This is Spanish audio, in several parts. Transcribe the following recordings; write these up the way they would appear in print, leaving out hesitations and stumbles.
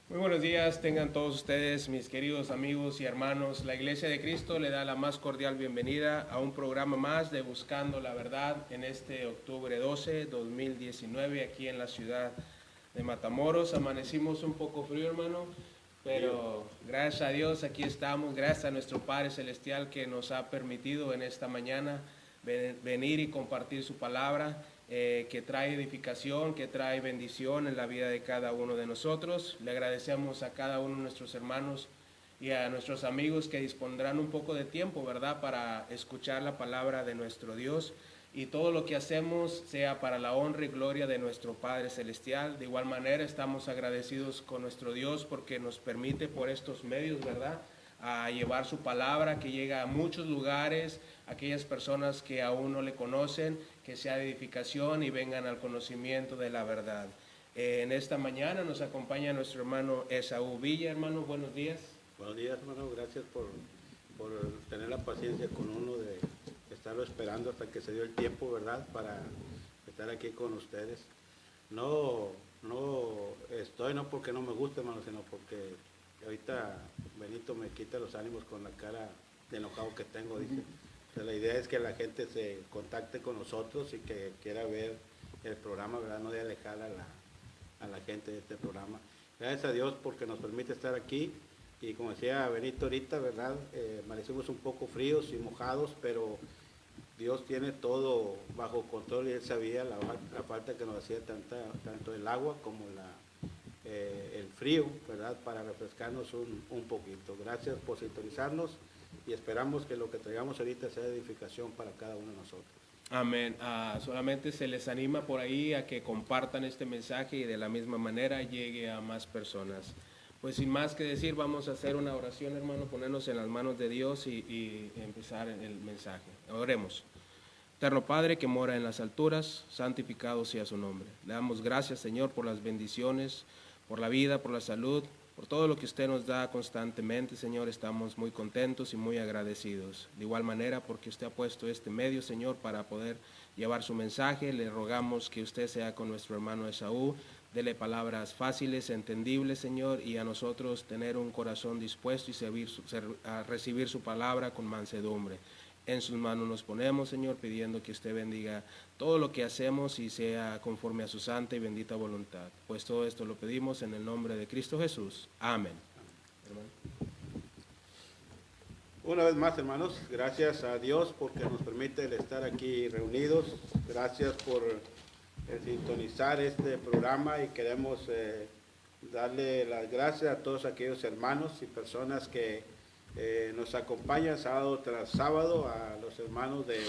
Muy buenos días, tengan todos ustedes, mis queridos amigos y hermanos. La Iglesia de Cristo le da la más cordial bienvenida a un programa más de Buscando la Verdad en este octubre 12, 2019, aquí en la ciudad de Matamoros. Amanecimos un poco frío, hermano, pero gracias a Dios aquí estamos, gracias a nuestro Padre Celestial que nos ha permitido en esta mañana venir y compartir su palabra, que trae edificación, que trae bendición en la vida de cada uno de nosotros. Le agradecemos a cada uno de nuestros hermanos y a nuestros amigos que dispondrán un poco de tiempo, ¿verdad?, para escuchar la palabra de nuestro Dios, y todo lo que hacemos sea para la honra y gloria de nuestro Padre Celestial. De igual manera estamos agradecidos con nuestro Dios porque nos permite por estos medios, ¿verdad?, a llevar su palabra que llega a muchos lugares, aquellas personas que aún no le conocen, que sea de edificación y vengan al conocimiento de la verdad. En esta mañana nos acompaña nuestro hermano Esaú Villa. Hermano, buenos días. Buenos días, hermano. Gracias por tener la paciencia con uno de estarlo esperando hasta que se dio el tiempo, ¿verdad?, para estar aquí con ustedes. No, no estoy, no porque no me guste, hermano, sino porque ahorita Benito me quita los ánimos con la cara de enojado que tengo, dice. Entonces, la idea es que la gente se contacte con nosotros y que quiera ver el programa, ¿verdad?, no de alejar a la gente de este programa. Gracias a Dios porque nos permite estar aquí. Y como decía Benito ahorita, ¿verdad? Amanecimos un poco fríos y mojados, pero Dios tiene todo bajo control y Él sabía la falta que nos hacía tanto el agua como el frío, ¿verdad? Para refrescarnos un poquito. Gracias por sintonizarnos y esperamos que lo que traigamos ahorita sea edificación para cada uno de nosotros. Amén. Solamente se les anima por ahí a que compartan este mensaje y de la misma manera llegue a más personas. Pues sin más que decir, vamos a hacer una oración, hermano, ponernos en las manos de Dios y empezar el mensaje. Oremos. Eterno Padre que mora en las alturas, santificado sea su nombre. Le damos gracias, Señor, por las bendiciones, por la vida, por la salud, por todo lo que usted nos da constantemente, Señor. Estamos muy contentos y muy agradecidos. De igual manera, porque usted ha puesto este medio, Señor, para poder llevar su mensaje, le rogamos que usted sea con nuestro hermano Esaú. Dele palabras fáciles, entendibles, Señor, y a nosotros tener un corazón dispuesto y a recibir su palabra con mansedumbre. En sus manos nos ponemos, Señor, pidiendo que usted bendiga todo lo que hacemos y sea conforme a su santa y bendita voluntad. Pues todo esto lo pedimos en el nombre de Cristo Jesús. Amén. Hermano. Una vez más, hermanos, gracias a Dios porque nos permite el estar aquí reunidos. Gracias por sintonizar este programa y queremos darle las gracias a todos aquellos hermanos y personas que nos acompañan sábado tras sábado, a los hermanos de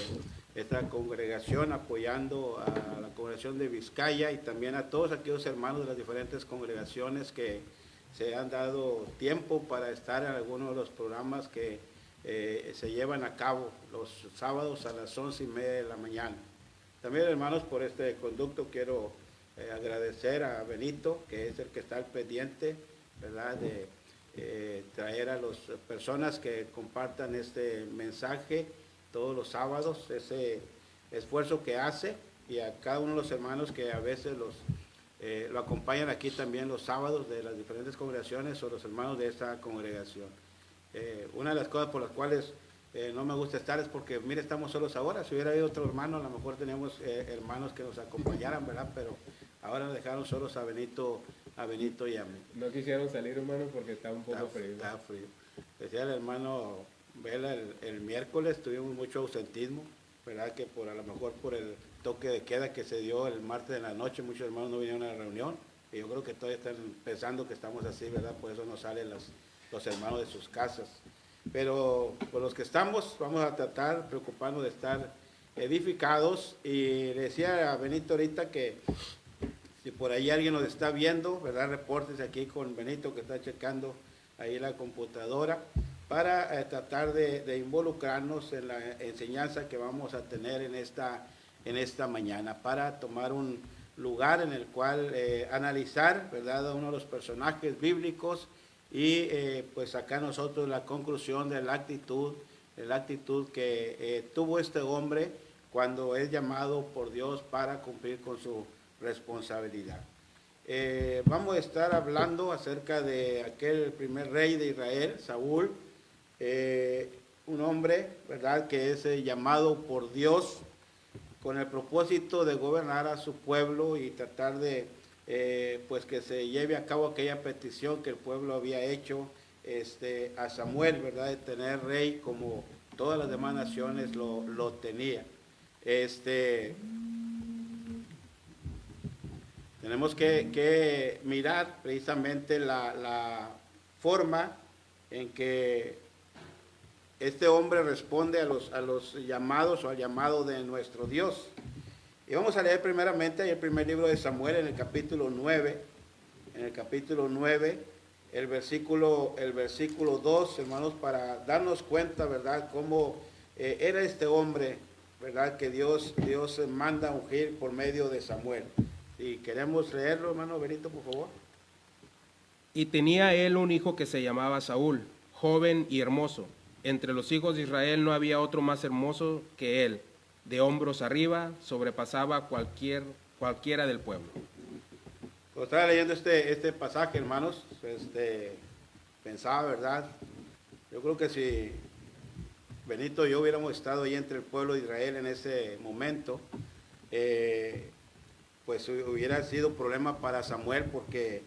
esta congregación apoyando a la congregación de Vizcaya y también a todos aquellos hermanos de las diferentes congregaciones que se han dado tiempo para estar en algunos de los programas que se llevan a cabo los sábados a las 11:30 de la mañana. También, hermanos, por este conducto quiero agradecer a Benito, que es el que está al pendiente, ¿verdad?, de traer a las personas que compartan este mensaje todos los sábados, ese esfuerzo que hace, y a cada uno de los hermanos que a veces lo acompañan aquí también los sábados de las diferentes congregaciones o los hermanos de esta congregación. Una de las cosas por las cuales no me gusta estar es porque, mire, estamos solos ahora. Si hubiera habido otro hermano, a lo mejor teníamos hermanos que nos acompañaran, ¿verdad? Pero ahora nos dejaron solos a Benito y a mí. No quisieron salir, hermano, porque está un poco frío. Está frío. Decía el hermano Vela el miércoles, tuvimos mucho ausentismo, ¿verdad? Que a lo mejor por el toque de queda que se dio el martes de la noche, muchos hermanos no vinieron a la reunión. Y yo creo que todavía están pensando que estamos así, ¿verdad? Por eso no salen los hermanos de sus casas. Pero por los que estamos, vamos a tratar, preocuparnos de estar edificados. Y le decía a Benito ahorita que si por ahí alguien nos está viendo, ¿verdad?, repórtese aquí con Benito, que está checando ahí la computadora, para tratar de involucrarnos en la enseñanza que vamos a tener en esta mañana, para tomar un lugar en el cual analizar, ¿verdad?, a uno de los personajes bíblicos y pues sacar nosotros la conclusión de la actitud que tuvo este hombre cuando es llamado por Dios para cumplir con su responsabilidad. vamos a estar hablando acerca de aquel primer rey de Israel, Saúl, un hombre, ¿verdad?, que es llamado por Dios con el propósito de gobernar a su pueblo y tratar de, pues que se lleve a cabo aquella petición que el pueblo había hecho a Samuel, ¿verdad?, de tener rey como todas las demás naciones lo tenía. Tenemos que mirar precisamente la forma en que este hombre responde a los llamados o al llamado de nuestro Dios. Y vamos a leer primeramente el primer libro de Samuel en el capítulo 9. En el capítulo 9, el versículo 2, hermanos, para darnos cuenta, ¿verdad?, cómo era este hombre, ¿verdad?, que Dios manda a ungir por medio de Samuel. Si queremos leerlo, hermano Benito, por favor. Y tenía él un hijo que se llamaba Saúl, joven y hermoso. Entre los hijos de Israel no había otro más hermoso que él. De hombros arriba sobrepasaba cualquiera del pueblo. Cuando estaba leyendo este pasaje, hermanos, pensaba, ¿verdad? Yo creo que si Benito y yo hubiéramos estado ahí entre el pueblo de Israel en ese momento, pues hubiera sido problema para Samuel, porque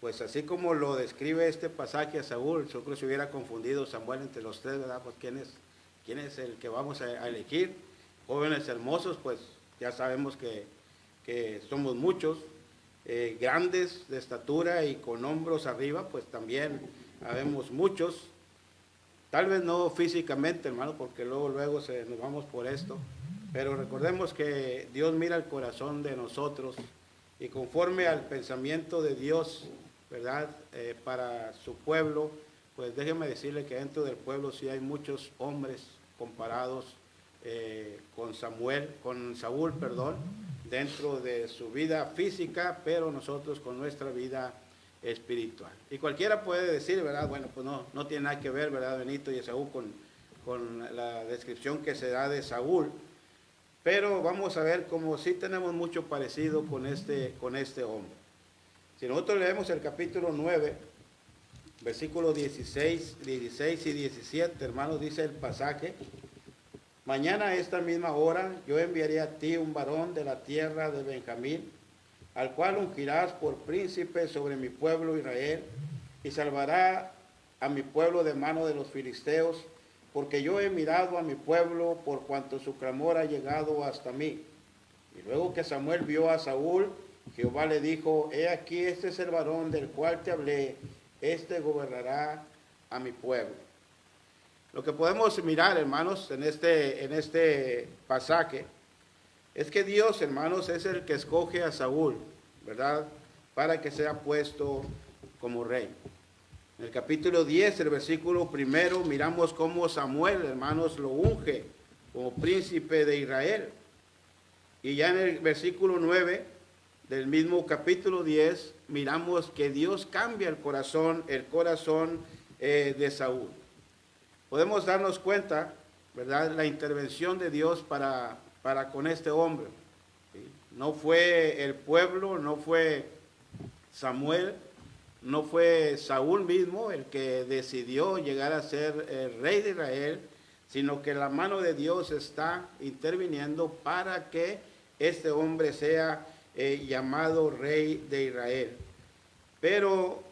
pues así como lo describe este pasaje a Saúl, yo creo que se hubiera confundido Samuel entre los tres, ¿verdad? Pues quién es el que vamos a elegir. Jóvenes hermosos, pues ya sabemos que somos muchos, grandes de estatura y con hombros arriba, pues también habemos muchos. Tal vez no físicamente, hermano, porque luego nos vamos por esto, pero recordemos que Dios mira el corazón de nosotros y conforme al pensamiento de Dios, ¿verdad?, para su pueblo, pues déjeme decirle que dentro del pueblo sí hay muchos hombres comparados con Saúl, dentro de su vida física, pero nosotros con nuestra vida espiritual. Y cualquiera puede decir, ¿verdad?, bueno, pues no tiene nada que ver, ¿verdad, Benito y Saúl con la descripción que se da de Saúl, pero vamos a ver cómo sí tenemos mucho parecido con este hombre. Si nosotros leemos el capítulo 9, versículos 16 y 17, hermanos, dice el pasaje: mañana a esta misma hora yo enviaré a ti un varón de la tierra de Benjamín, al cual ungirás por príncipe sobre mi pueblo Israel, y salvará a mi pueblo de mano de los filisteos, porque yo he mirado a mi pueblo por cuanto su clamor ha llegado hasta mí. Y luego que Samuel vio a Saúl, Jehová le dijo: he aquí, este es el varón del cual te hablé, este gobernará a mi pueblo. Lo que podemos mirar, hermanos, en este pasaje, es que Dios, hermanos, es el que escoge a Saúl, ¿verdad?, para que sea puesto como rey. En el capítulo 10, el versículo 1, miramos cómo Samuel, hermanos, lo unge como príncipe de Israel. Y ya en el versículo 9 del mismo capítulo 10, miramos que Dios cambia el corazón de Saúl. Podemos darnos cuenta, ¿verdad?, la intervención de Dios para con este hombre. ¿Sí? No fue el pueblo, no fue Samuel, no fue Saúl mismo el que decidió llegar a ser el rey de Israel, sino que la mano de Dios está interviniendo para que este hombre sea llamado rey de Israel. Pero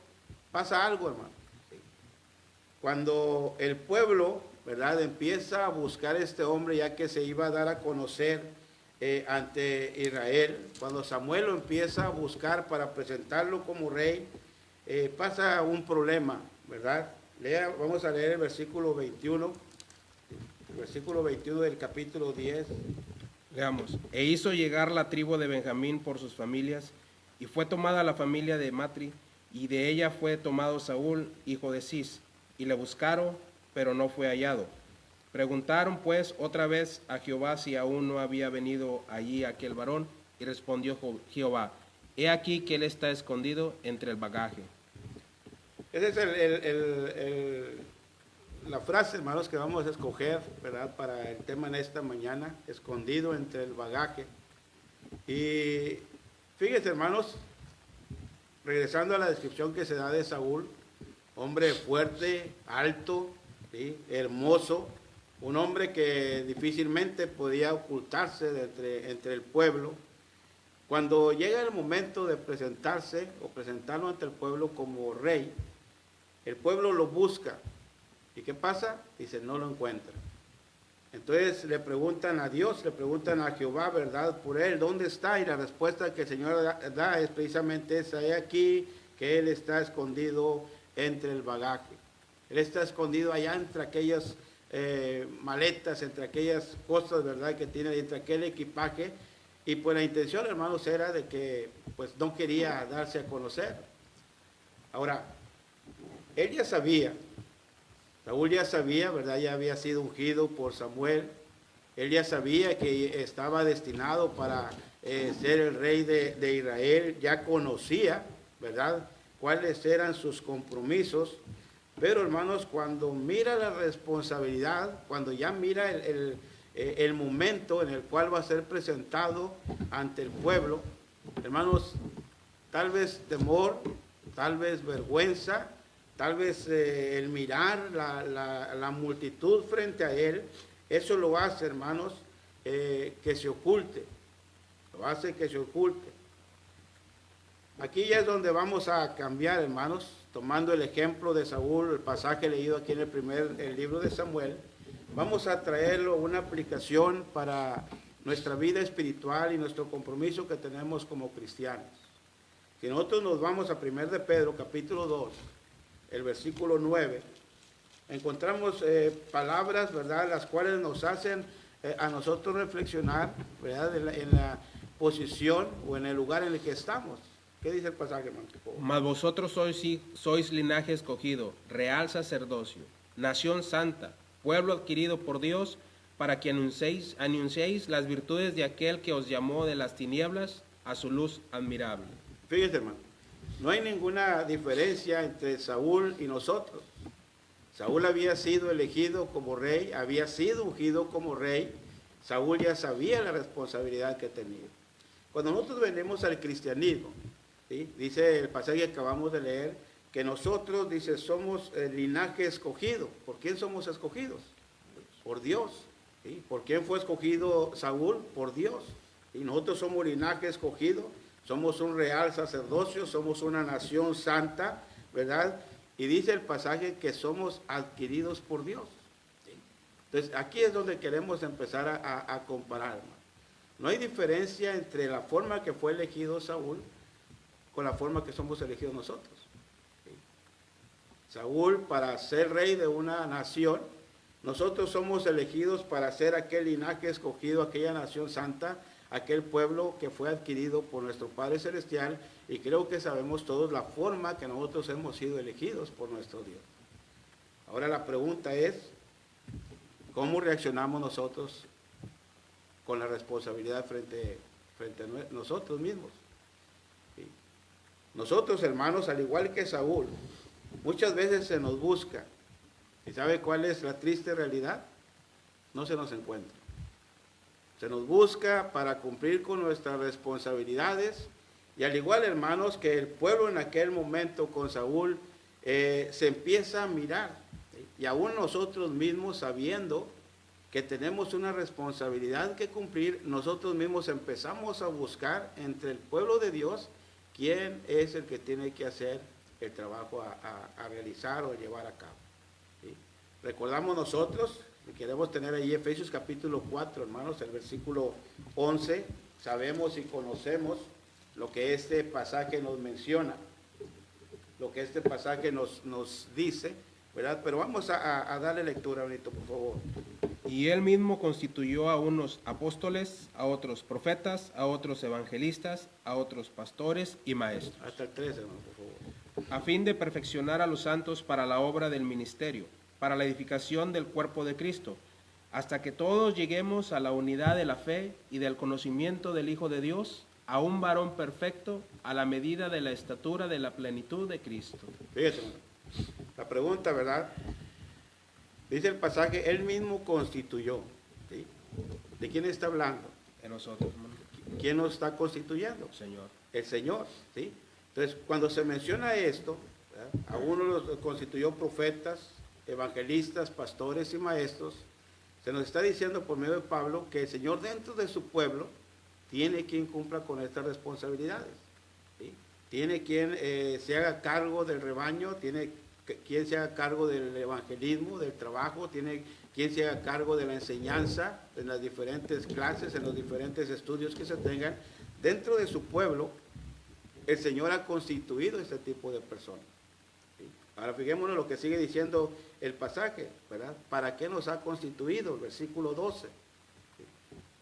pasa algo, hermano. Cuando el pueblo, ¿verdad?, empieza a buscar a este hombre, ya que se iba a dar a conocer ante Israel, cuando Samuel lo empieza a buscar para presentarlo como rey, pasa un problema, ¿verdad? Vamos a leer el versículo 21 del capítulo 10. Leamos. E hizo llegar la tribu de Benjamín por sus familias, y fue tomada la familia de Matri, y de ella fue tomado Saúl, hijo de Cis, y le buscaron, pero no fue hallado. Preguntaron pues otra vez a Jehová si aún no había venido allí aquel varón, y respondió Jehová: he aquí que él está escondido entre el bagaje. Esa es la frase, hermanos, que vamos a escoger, ¿verdad?, para el tema en esta mañana: escondido entre el bagaje. Y fíjense, hermanos, regresando a la descripción que se da de Saúl, hombre fuerte, alto, ¿sí? Hermoso, un hombre que difícilmente podía ocultarse entre el pueblo. Cuando llega el momento de presentarse o presentarlo ante el pueblo como rey, el pueblo lo busca. ¿Y qué pasa? Dice, no lo encuentra. Entonces le preguntan a Dios, le preguntan a Jehová, ¿verdad? Por él, ¿dónde está? Y la respuesta que el Señor da es precisamente esa, he aquí que él está escondido entre el bagaje. Él está escondido allá entre aquellas maletas, entre aquellas cosas, ¿verdad? Que tiene, entre aquel equipaje. Y pues la intención, hermanos, era de que pues no quería darse a conocer. Ahora, él ya sabía, Saúl ya sabía, ¿verdad? Ya había sido ungido por Samuel. Él ya sabía que estaba destinado para ser el rey de Israel. Ya conocía, ¿verdad?, cuáles eran sus compromisos. Pero, hermanos, cuando mira la responsabilidad, cuando ya mira el momento en el cual va a ser presentado ante el pueblo, hermanos, tal vez temor, tal vez vergüenza, tal vez el mirar la multitud frente a él, eso lo hace, hermanos, que se oculte. Lo hace que se oculte. Aquí ya es donde vamos a cambiar, hermanos, tomando el ejemplo de Saúl, el pasaje leído aquí en el libro de Samuel. Vamos a traerlo una aplicación para nuestra vida espiritual y nuestro compromiso que tenemos como cristianos. Si nosotros nos vamos a 1 de Pedro, capítulo 2, el versículo 9, encontramos palabras, ¿verdad?, las cuales nos hacen a nosotros reflexionar, ¿verdad?, en la posición o en el lugar en el que estamos. ¿Qué dice el pasaje, hermano? Mas vosotros sois linaje escogido, real sacerdocio, nación santa, pueblo adquirido por Dios, para que anunciéis las virtudes de aquel que os llamó de las tinieblas a su luz admirable. Fíjense, hermano, no hay ninguna diferencia entre Saúl y nosotros. Saúl había sido elegido como rey, había sido ungido como rey. Saúl ya sabía la responsabilidad que tenía. Cuando nosotros venimos al cristianismo, ¿sí?, dice el pasaje que acabamos de leer, que nosotros, dice, somos el linaje escogido. ¿Por quién somos escogidos? Por Dios. ¿Sí? ¿Por quién fue escogido Saúl? Por Dios. Y nosotros somos linaje escogido. Somos un real sacerdocio, somos una nación santa, ¿verdad? Y dice el pasaje que somos adquiridos por Dios. ¿Sí? Entonces, aquí es donde queremos empezar a comparar, hermano. No hay diferencia entre la forma que fue elegido Saúl con la forma que somos elegidos nosotros. ¿Sí? Saúl, para ser rey de una nación, nosotros somos elegidos para ser aquel linaje escogido, aquella nación santa, aquel pueblo que fue adquirido por nuestro Padre Celestial, y creo que sabemos todos la forma que nosotros hemos sido elegidos por nuestro Dios. Ahora la pregunta es, ¿cómo reaccionamos nosotros con la responsabilidad frente a nosotros mismos? ¿Sí? Nosotros, hermanos, al igual que Saúl, muchas veces se nos busca. ¿Y sabe cuál es la triste realidad? No se nos encuentra. Se nos busca para cumplir con nuestras responsabilidades, y al igual, hermanos, que el pueblo en aquel momento con Saúl se empieza a mirar, ¿sí? Y aún nosotros mismos, sabiendo que tenemos una responsabilidad que cumplir, nosotros mismos empezamos a buscar entre el pueblo de Dios quién es el que tiene que hacer el trabajo a realizar o llevar a cabo. ¿Sí? Recordamos nosotros, y queremos tener ahí Efesios capítulo 4, hermanos, el versículo 11, sabemos y conocemos lo que este pasaje nos menciona, lo que este pasaje nos dice, ¿verdad? Pero vamos a darle lectura ahorita, por favor. Y él mismo constituyó a unos apóstoles, a otros profetas, a otros evangelistas, a otros pastores y maestros. Hasta el 13, hermano, por favor. A fin de perfeccionar a los santos para la obra del ministerio, para la edificación del cuerpo de Cristo, hasta que todos lleguemos a la unidad de la fe y del conocimiento del Hijo de Dios, a un varón perfecto, a la medida de la estatura de la plenitud de Cristo. Fíjate, hermano, la pregunta, ¿verdad? Dice el pasaje, él mismo constituyó. ¿Sí? ¿De quién está hablando? De nosotros, hermano. ¿Quién nos está constituyendo? Señor. El Señor, ¿sí? Entonces, cuando se menciona esto, ¿verdad? A uno los constituyó profetas, evangelistas, pastores y maestros. Se nos está diciendo por medio de Pablo que el Señor dentro de su pueblo tiene quien cumpla con estas responsabilidades, ¿sí? Tiene quien se haga cargo del rebaño, tiene quien se haga cargo del evangelismo, del trabajo, tiene quien se haga cargo de la enseñanza en las diferentes clases, en los diferentes estudios que se tengan. Dentro de su pueblo, el Señor ha constituido este tipo de personas. ¿Sí? Ahora fijémonos lo que sigue diciendo el pasaje, ¿verdad? ¿Para qué nos ha constituido? El versículo 12. ¿Sí?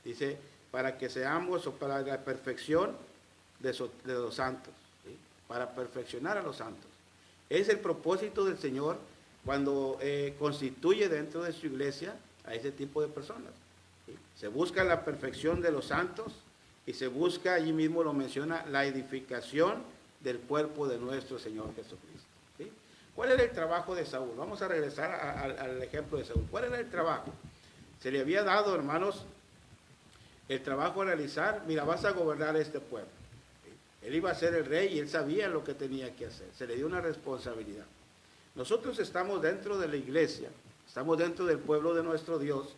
Dice, para que seamos, o para la perfección de los santos, ¿sí? Para perfeccionar a los santos. Es el propósito del Señor cuando constituye dentro de su iglesia a ese tipo de personas. ¿Sí? Se busca la perfección de los santos y se busca, allí mismo lo menciona, la edificación del cuerpo de nuestro Señor Jesucristo. ¿Sí? ¿Cuál era el trabajo de Saúl? Vamos a regresar al ejemplo de Saúl. ¿Cuál era el trabajo? Se le había dado, hermanos, el trabajo a realizar. Mira, vas a gobernar este pueblo. Él iba a ser el rey y él sabía lo que tenía que hacer. Se le dio una responsabilidad. Nosotros estamos dentro de la iglesia, estamos dentro del pueblo de nuestro Dios,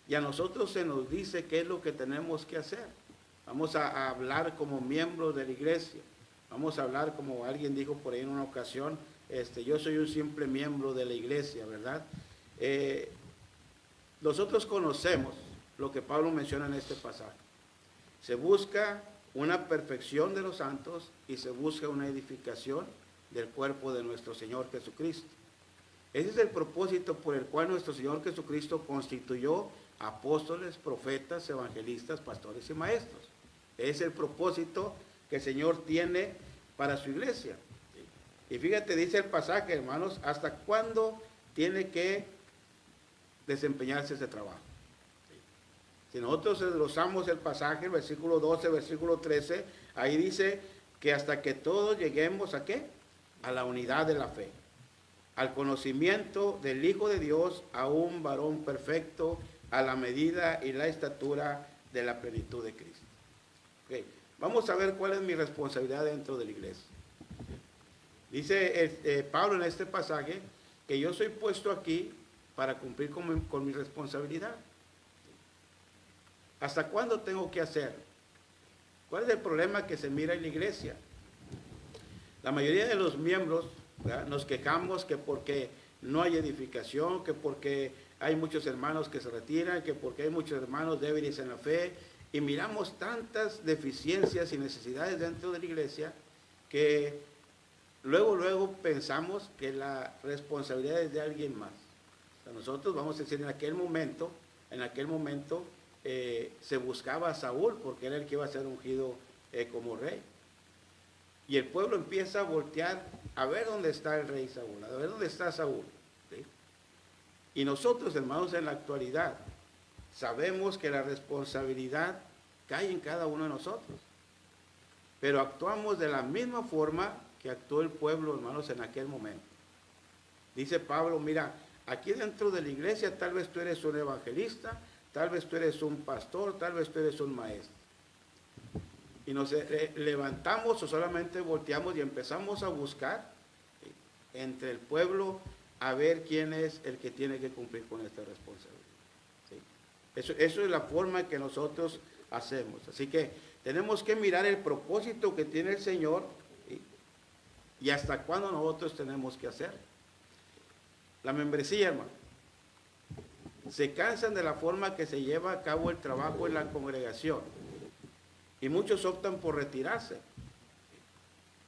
y a nosotros se nos dice qué es lo que tenemos que hacer. Vamos a hablar como miembros de la iglesia. Vamos a hablar como alguien dijo por ahí en una ocasión, yo soy un simple miembro de la iglesia, ¿verdad? Nosotros conocemos lo que Pablo menciona en este pasaje. Se busca una perfección de los santos y se busca una edificación del cuerpo de nuestro Señor Jesucristo. Ese es el propósito por el cual nuestro Señor Jesucristo constituyó apóstoles, profetas, evangelistas, pastores y maestros. Es el propósito que el Señor tiene para su iglesia. Y fíjate, dice el pasaje, hermanos, ¿hasta cuándo tiene que desempeñarse ese trabajo? Si nosotros desglosamos el pasaje, el versículo 12, versículo 13, ahí dice que hasta que todos lleguemos ¿a qué? A la unidad de la fe, al conocimiento del Hijo de Dios, a un varón perfecto, a la medida y la estatura de la plenitud de Cristo. Okay. Vamos a ver cuál es mi responsabilidad dentro de la iglesia. Dice Pablo en este pasaje que yo soy puesto aquí para cumplir con mi responsabilidad. ¿Hasta cuándo tengo que hacer? ¿Cuál es el problema que se mira en la iglesia? La mayoría de los miembros, ¿verdad?, nos quejamos que porque no hay edificación, que porque hay muchos hermanos que se retiran, que porque hay muchos hermanos débiles en la fe, y miramos tantas deficiencias y necesidades dentro de la iglesia que luego pensamos que la responsabilidad es de alguien más. O sea, nosotros vamos a decir, en aquel momento se buscaba a Saúl porque era el que iba a ser ungido como rey. Y el pueblo empieza a voltear a ver dónde está el rey Saúl, a ver dónde está Saúl. ¿Sí? Y nosotros, hermanos, en la actualidad sabemos que la responsabilidad cae en cada uno de nosotros. Pero actuamos de la misma forma que actuó el pueblo, hermanos, en aquel momento. Dice Pablo, mira, aquí dentro de la iglesia tal vez tú eres un evangelista, tal vez tú eres un pastor, tal vez tú eres un maestro. Y nos levantamos o solamente volteamos y empezamos a buscar entre el pueblo a ver quién es el que tiene que cumplir con esta responsabilidad. ¿Sí? Eso es la forma que nosotros hacemos. Así que tenemos que mirar el propósito que tiene el Señor, ¿sí?, y hasta cuándo nosotros tenemos que hacer. La membresía, hermano. Se cansan de la forma que se lleva a cabo el trabajo en la congregación. Y muchos optan por retirarse.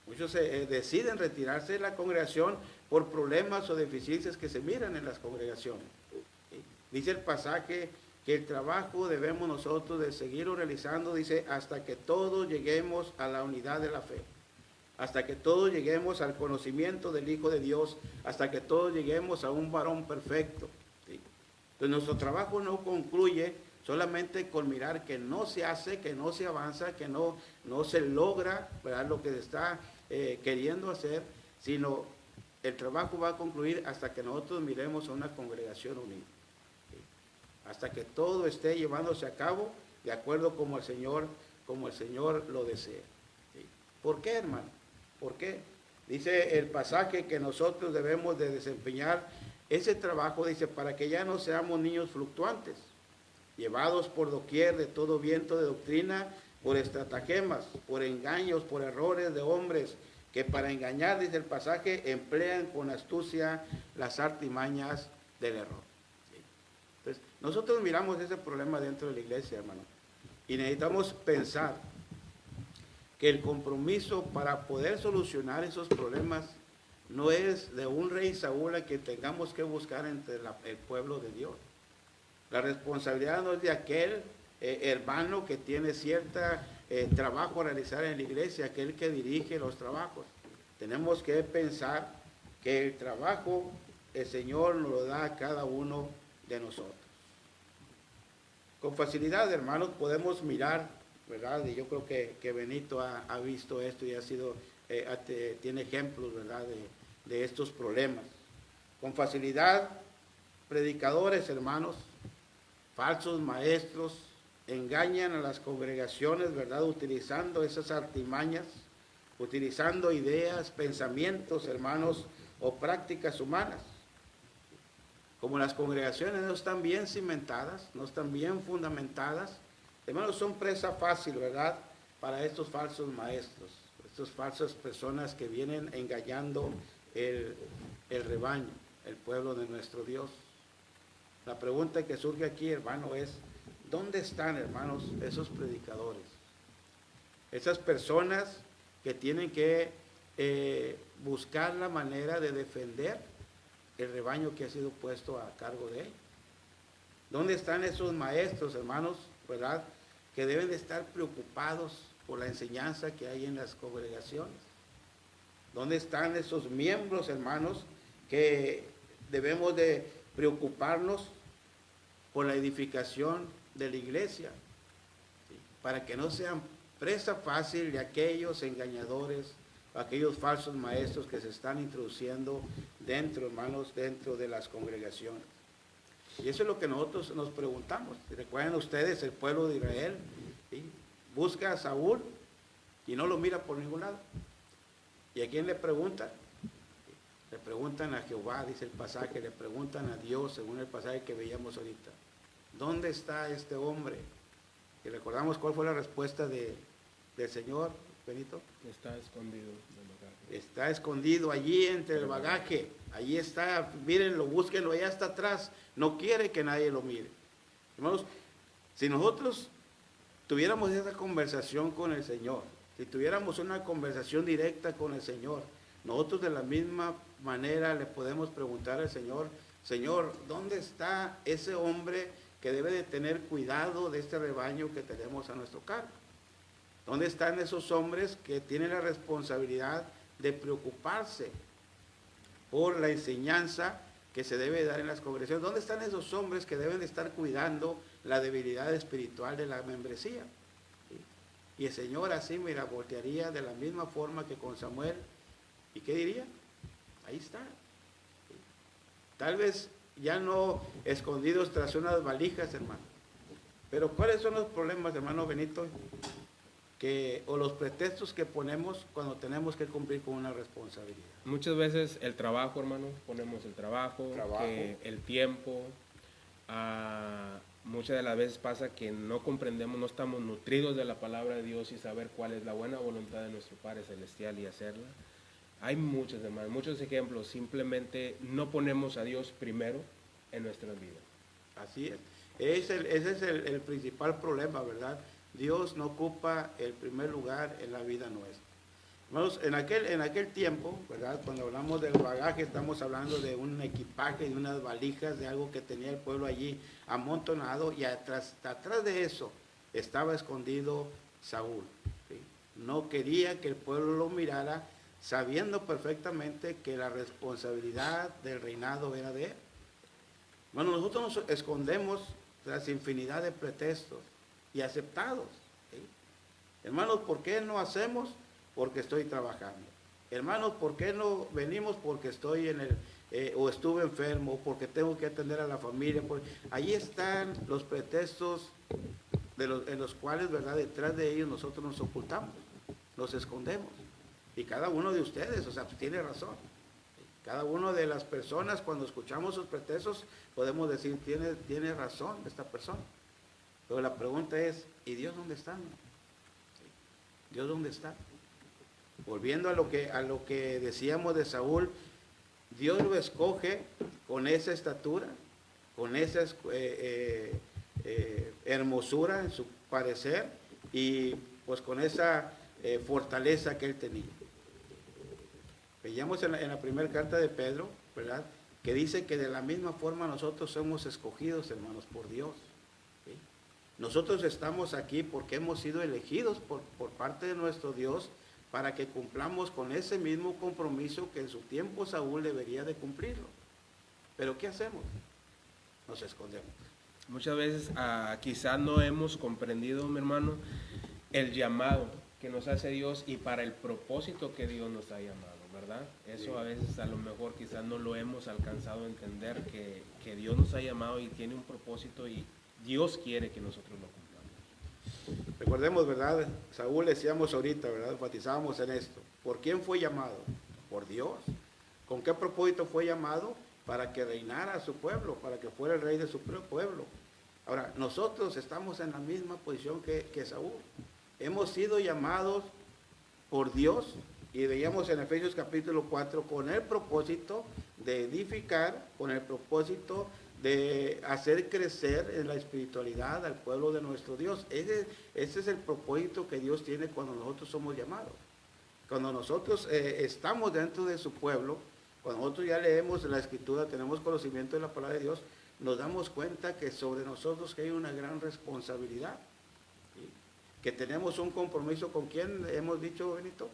Muchos deciden retirarse de la congregación por problemas o deficiencias que se miran en las congregaciones. ¿Sí? Dice el pasaje que el trabajo debemos nosotros de seguirlo realizando, dice, hasta que todos lleguemos a la unidad de la fe. Hasta que todos lleguemos al conocimiento del Hijo de Dios, hasta que todos lleguemos a un varón perfecto. ¿Sí? Entonces nuestro trabajo no concluye solamente con mirar que no se hace, que no se avanza, que no se logra, ¿verdad?, lo que se está queriendo hacer, sino el trabajo va a concluir hasta que nosotros miremos a una congregación unida. ¿Sí? Hasta que todo esté llevándose a cabo de acuerdo como el Señor lo desea. ¿Sí? ¿Por qué, hermano? ¿Por qué? Dice el pasaje que nosotros debemos de desempeñar ese trabajo, dice, para que ya no seamos niños fluctuantes, llevados por doquier de todo viento de doctrina, por estratagemas, por engaños, por errores de hombres, que para engañar, dice el pasaje, emplean con astucia las artimañas del error. ¿Sí? Entonces, nosotros miramos ese problema dentro de la iglesia, hermano, y necesitamos pensar que el compromiso para poder solucionar esos problemas no es de un rey Saúl a que tengamos que buscar entre el pueblo de Dios. La responsabilidad no es de aquel hermano que tiene cierta trabajo a realizar en la iglesia, aquel que dirige los trabajos. Tenemos que pensar que el trabajo el Señor nos lo da a cada uno de nosotros. Con facilidad, hermanos, podemos mirar, ¿verdad? Y yo creo que Benito ha visto esto y ha sido, tiene ejemplos, ¿verdad?, de estos problemas. Con facilidad, predicadores, hermanos, falsos maestros, engañan a las congregaciones, ¿verdad?, utilizando esas artimañas, utilizando ideas, pensamientos, hermanos, o prácticas humanas. Como las congregaciones no están bien cimentadas, no están bien fundamentadas, hermanos, son presa fácil, ¿verdad?, para estos falsos maestros, estas falsas personas que vienen engañando el rebaño, el pueblo de nuestro Dios. La pregunta que surge aquí, hermano, es, ¿dónde están, hermanos, esos predicadores? Esas personas que tienen que buscar la manera de defender el rebaño que ha sido puesto a cargo de él. ¿Dónde están esos maestros, hermanos, verdad, que deben de estar preocupados por la enseñanza que hay en las congregaciones? ¿Dónde están esos miembros, hermanos, que debemos de preocuparnos por la edificación de la iglesia? ¿Sí? Para que no sean presa fácil de aquellos engañadores, aquellos falsos maestros que se están introduciendo dentro, hermanos, dentro de las congregaciones. Y eso es lo que nosotros nos preguntamos. Recuerden ustedes, el pueblo de Israel, ¿sí?, busca a Saúl y no lo mira por ningún lado. ¿Y a quién le preguntan? Le preguntan a Jehová, dice el pasaje, le preguntan a Dios, según el pasaje que veíamos ahorita. ¿Dónde está este hombre? Y recordamos cuál fue la respuesta del Señor, Benito. Está escondido del bagaje. Está escondido allí entre el bagaje. Allí está, mírenlo, búsquenlo, allá está atrás. No quiere que nadie lo mire. Hermanos, si nosotros tuviéramos esa conversación con el Señor, si tuviéramos una conversación directa con el Señor, nosotros de la misma manera le podemos preguntar al Señor, Señor, ¿dónde está ese hombre que debe de tener cuidado de este rebaño que tenemos a nuestro cargo? ¿Dónde están esos hombres que tienen la responsabilidad de preocuparse por la enseñanza que se debe dar en las congregaciones? ¿Dónde están esos hombres que deben de estar cuidando la debilidad espiritual de la membresía? ¿Sí? Y el Señor así, mira, voltearía de la misma forma que con Samuel. ¿Y qué diría? Ahí está. ¿Sí? Tal vez ya no escondidos tras unas valijas, hermano. Pero ¿cuáles son los problemas, hermano Benito? O los pretextos que ponemos cuando tenemos que cumplir con una responsabilidad. Muchas veces el trabajo, hermano, ponemos el trabajo. El tiempo. Muchas de las veces pasa que no comprendemos, no estamos nutridos de la palabra de Dios y saber cuál es la buena voluntad de nuestro Padre Celestial y hacerla. Hay muchos, hermanos, muchos ejemplos. Simplemente no ponemos a Dios primero en nuestras vidas. Así es. Ese es el principal problema, ¿verdad? Dios no ocupa el primer lugar en la vida nuestra. Hermanos, en aquel tiempo, ¿verdad?, cuando hablamos del bagaje, estamos hablando de un equipaje, de unas valijas, de algo que tenía el pueblo allí amontonado, y atrás de eso estaba escondido Saúl. ¿Sí? No quería que el pueblo lo mirara, sabiendo perfectamente que la responsabilidad del reinado era de él. Bueno, nosotros nos escondemos tras infinidad de pretextos y aceptados. ¿Sí? Hermanos, ¿por qué no hacemos? Porque estoy trabajando. Hermanos, ¿por qué no venimos? Porque estoy o estuve enfermo, porque tengo que atender a la familia. Ahí están los pretextos en los cuales, ¿verdad?, detrás de ellos nosotros nos ocultamos, nos escondemos. Y cada uno de ustedes, o sea, pues tiene razón. Cada una de las personas, cuando escuchamos sus pretextos, podemos decir, tiene razón esta persona. Pero la pregunta es, ¿y Dios dónde está? ¿Dios dónde está? Volviendo a lo que decíamos de Saúl, Dios lo escoge con esa estatura, con esa hermosura en su parecer y pues con esa fortaleza que él tenía. Veíamos en la primera carta de Pedro, ¿verdad?, que dice que de la misma forma nosotros somos escogidos, hermanos, por Dios. ¿Sí? Nosotros estamos aquí porque hemos sido elegidos por parte de nuestro Dios para que cumplamos con ese mismo compromiso que en su tiempo Saúl debería de cumplirlo. Pero ¿qué hacemos? Nos escondemos. Muchas veces quizás no hemos comprendido, mi hermano, el llamado que nos hace Dios y para el propósito que Dios nos ha llamado, ¿verdad? Eso sí. A veces a lo mejor quizás no lo hemos alcanzado a entender, que Dios nos ha llamado y tiene un propósito y Dios quiere que nosotros lo cumplamos. Recordemos, ¿verdad? Saúl, decíamos ahorita, ¿verdad? Enfatizábamos en esto. ¿Por quién fue llamado? Por Dios. ¿Con qué propósito fue llamado? Para que reinara a su pueblo, para que fuera el rey de su pueblo. Ahora, nosotros estamos en la misma posición que Saúl. Hemos sido llamados por Dios, y veíamos en Efesios capítulo 4, con el propósito de edificar, con el propósito de hacer crecer en la espiritualidad al pueblo de nuestro Dios. Ese es el propósito que Dios tiene cuando nosotros somos llamados. Cuando nosotros estamos dentro de su pueblo, cuando nosotros ya leemos la Escritura, tenemos conocimiento de la palabra de Dios, nos damos cuenta que sobre nosotros que hay una gran responsabilidad, ¿sí? Que tenemos un compromiso con quién, hemos dicho, Benito,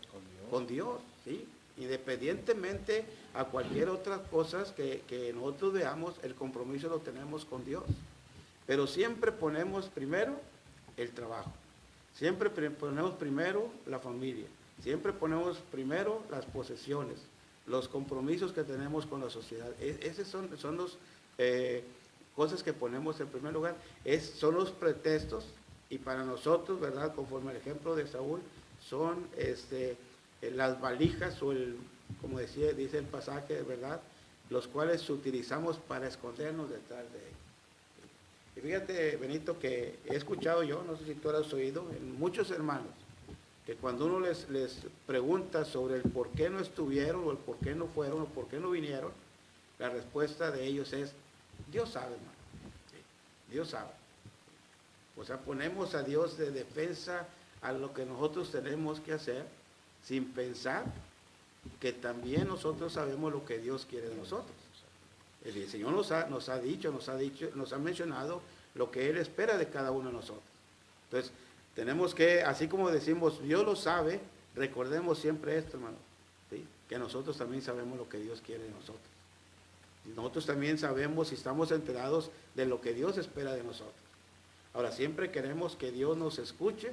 con Dios, ¿sí? Independientemente a cualquier otra cosa que nosotros veamos, el compromiso lo tenemos con Dios. Pero siempre ponemos primero el trabajo, siempre ponemos primero la familia, siempre ponemos primero las posesiones, los compromisos que tenemos con la sociedad. Esas son las cosas que ponemos en primer lugar, son los pretextos, y para nosotros, ¿verdad?, conforme al ejemplo de Saúl, son las valijas o como dice el pasaje, ¿verdad?, los cuales utilizamos para escondernos detrás de él. Y fíjate, Benito, que he escuchado yo, no sé si tú lo has oído, en muchos hermanos, que cuando uno les pregunta sobre el por qué no estuvieron, o el por qué no fueron, o por qué no vinieron, la respuesta de ellos es, Dios sabe, hermano. Sí, Dios sabe. O sea, ponemos a Dios de defensa a lo que nosotros tenemos que hacer, sin pensar que también nosotros sabemos lo que Dios quiere de nosotros. El Señor nos ha dicho, nos ha mencionado lo que Él espera de cada uno de nosotros. Entonces, tenemos que, así como decimos, Dios lo sabe, recordemos siempre esto, hermano, ¿sí?, que nosotros también sabemos lo que Dios quiere de nosotros. Nosotros también sabemos y estamos enterados de lo que Dios espera de nosotros. Ahora, siempre queremos que Dios nos escuche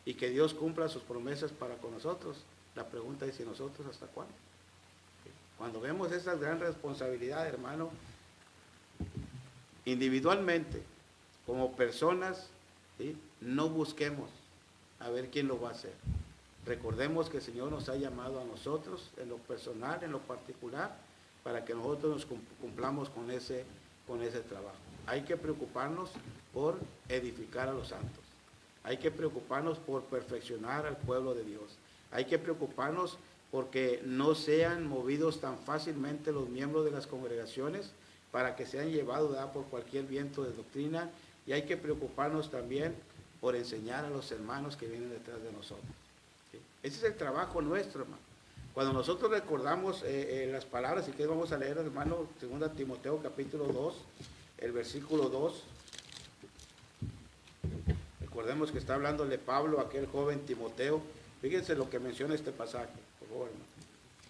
y que Dios cumpla sus promesas para con nosotros. La pregunta es, ¿y nosotros hasta cuándo? Cuando vemos esa gran responsabilidad, hermano, individualmente, como personas, ¿sí?, no busquemos a ver quién lo va a hacer. Recordemos que el Señor nos ha llamado a nosotros, en lo personal, en lo particular, para que nosotros nos cumplamos con ese trabajo. Hay que preocuparnos por edificar a los santos. Hay que preocuparnos por perfeccionar al pueblo de Dios. Hay que preocuparnos porque no sean movidos tan fácilmente los miembros de las congregaciones para que sean llevados por cualquier viento de doctrina. Y hay que preocuparnos también por enseñar a los hermanos que vienen detrás de nosotros. ¿Sí? Ese es el trabajo nuestro, hermano. Cuando nosotros recordamos las palabras, y que vamos a leer, hermano, 2 Timoteo capítulo 2, el versículo 2. Recordemos que está hablándole Pablo a aquel joven Timoteo. Fíjense lo que menciona este pasaje, por favor,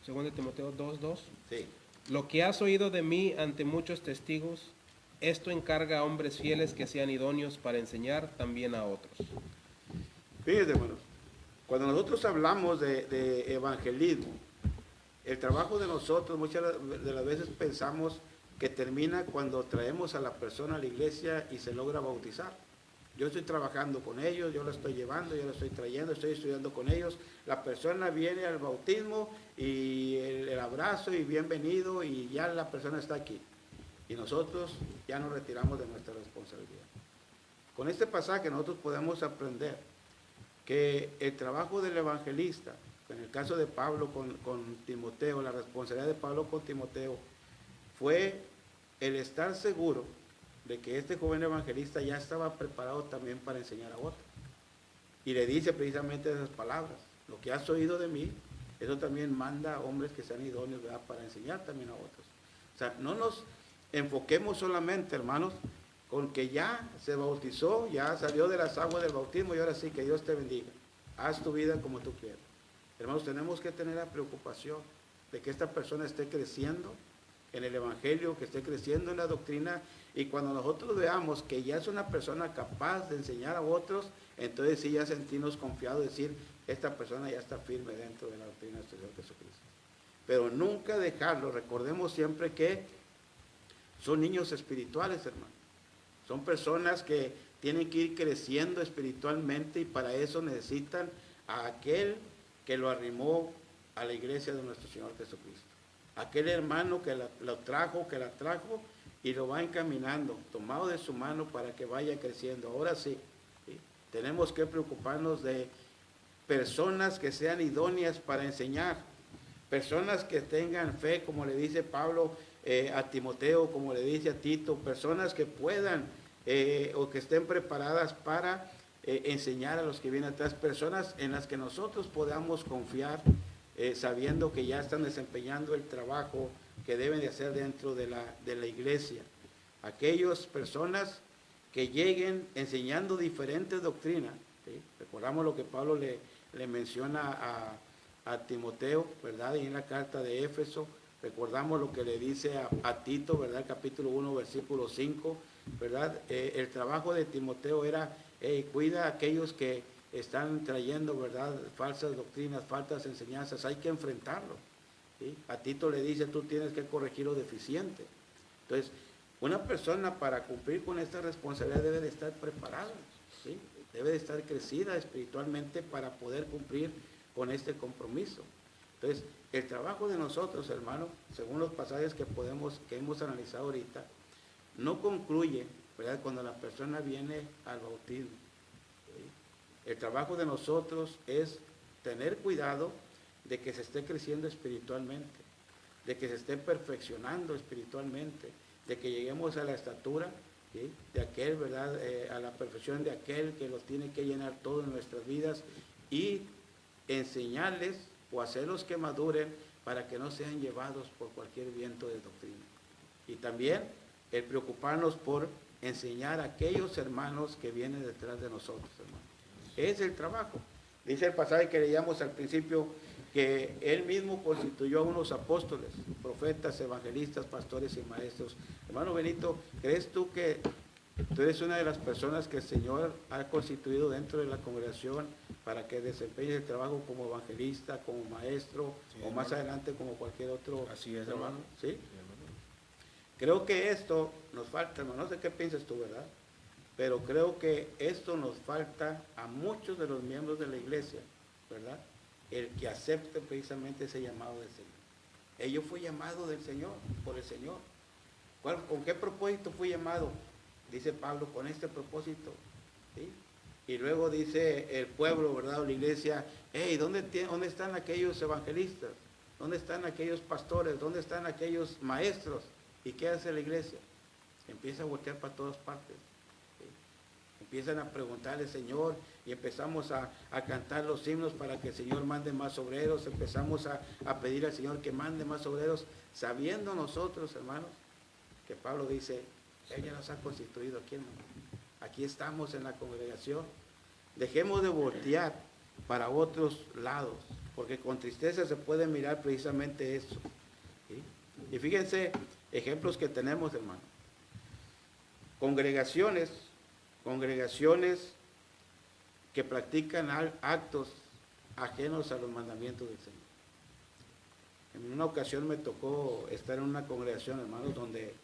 hermano. 2 Timoteo 2:2. Sí. Lo que has oído de mí ante muchos testigos, esto encarga a hombres fieles que sean idóneos para enseñar también a otros. Fíjense, hermanos, cuando nosotros hablamos de evangelismo, el trabajo de nosotros muchas de las veces pensamos que termina cuando traemos a la persona a la iglesia y se logra bautizar. Yo estoy trabajando con ellos, yo la estoy llevando, yo la estoy trayendo, estoy estudiando con ellos. La persona viene al bautismo y el abrazo y bienvenido y ya la persona está aquí. Y nosotros ya nos retiramos de nuestra responsabilidad. Con este pasaje nosotros podemos aprender que el trabajo del evangelista, en el caso de Pablo con Timoteo, la responsabilidad de Pablo con Timoteo, fue el estar seguro de que este joven evangelista ya estaba preparado también para enseñar a otros. Y le dice precisamente esas palabras: lo que has oído de mí, eso también manda a hombres que sean idóneos, ¿verdad?, para enseñar también a otros. O sea, no nos enfoquemos solamente, hermanos, con que ya se bautizó, ya salió de las aguas del bautismo y ahora sí, que Dios te bendiga. Haz tu vida como tú quieras. Hermanos, tenemos que tener la preocupación de que esta persona esté creciendo en el Evangelio, que esté creciendo en la doctrina, y cuando nosotros veamos que ya es una persona capaz de enseñar a otros, entonces sí ya sentirnos confiados, decir, esta persona ya está firme dentro de la doctrina de nuestro Señor Jesucristo. Pero nunca dejarlo, recordemos siempre que son niños espirituales, hermano. Son personas que tienen que ir creciendo espiritualmente y para eso necesitan a aquel que lo arrimó a la iglesia de nuestro Señor Jesucristo. Aquel hermano que la trajo y lo va encaminando, tomado de su mano para que vaya creciendo. Ahora sí, tenemos que preocuparnos de personas que sean idóneas para enseñar, personas que tengan fe, como le dice Pablo a Timoteo, como le dice a Tito, personas que puedan o que estén preparadas para enseñar a los que vienen atrás, personas en las que nosotros podamos confiar, sabiendo que ya están desempeñando el trabajo que deben de hacer dentro de la iglesia. Aquellas personas que lleguen enseñando diferentes doctrinas, ¿sí? Recordamos lo que Pablo le menciona a Timoteo, ¿verdad? Y en la carta de Éfeso, recordamos lo que le dice a Tito, ¿verdad? Capítulo 1, versículo 5, ¿verdad? El trabajo de Timoteo era, cuida a aquellos que están trayendo, ¿verdad?, falsas doctrinas, falsas enseñanzas, hay que enfrentarlo, ¿sí? A Tito le dice, tú tienes que corregir lo deficiente. Entonces, una persona para cumplir con esta responsabilidad debe de estar preparada, ¿sí? Debe de estar crecida espiritualmente para poder cumplir con este compromiso. Entonces, el trabajo de nosotros, hermano, según los pasajes que hemos analizado ahorita, no concluye, ¿verdad?, cuando la persona viene al bautismo. ¿Sí? El trabajo de nosotros es tener cuidado de que se esté creciendo espiritualmente, de que se esté perfeccionando espiritualmente, de que lleguemos a la estatura, ¿sí?, de aquel, ¿verdad?, a la perfección de aquel que los tiene que llenar todo en nuestras vidas y enseñarles o hacerlos que maduren para que no sean llevados por cualquier viento de doctrina. Y también el preocuparnos por enseñar a aquellos hermanos que vienen detrás de nosotros, hermanos. Es el trabajo. Dice el pasaje que leíamos al principio que él mismo constituyó a unos apóstoles, profetas, evangelistas, pastores y maestros. Hermano Benito, ¿crees tú que tú eres una de las personas que el Señor ha constituido dentro de la congregación para que desempeñes el trabajo como evangelista, como maestro, sí, o más adelante como cualquier otro? Así es, hermano. ¿Sí? Sí, hermano. Creo que esto nos falta, hermano. No sé qué piensas tú, ¿verdad? Pero creo que esto nos falta a muchos de los miembros de la iglesia, ¿verdad? El que acepte precisamente ese llamado del Señor. Yo fui llamado del Señor, por el Señor. ¿Con qué propósito fui llamado? Dice Pablo, con este propósito, ¿sí? Y luego dice el pueblo, ¿verdad?, o la iglesia, hey, ¿dónde están aquellos evangelistas? ¿Dónde están aquellos pastores? ¿Dónde están aquellos maestros? ¿Y qué hace la iglesia? Empieza a voltear para todas partes, ¿sí? Empiezan a preguntarle, Señor, y empezamos a cantar los himnos para que el Señor mande más obreros, empezamos a pedir al Señor que mande más obreros, sabiendo nosotros, hermanos, que Pablo dice, Él ya nos ha constituido aquí, hermano. Aquí estamos en la congregación. Dejemos de voltear para otros lados, porque con tristeza se puede mirar precisamente eso, ¿sí? Y fíjense, ejemplos que tenemos, hermano. Congregaciones que practican actos ajenos a los mandamientos del Señor. En una ocasión me tocó estar en una congregación, hermanos, donde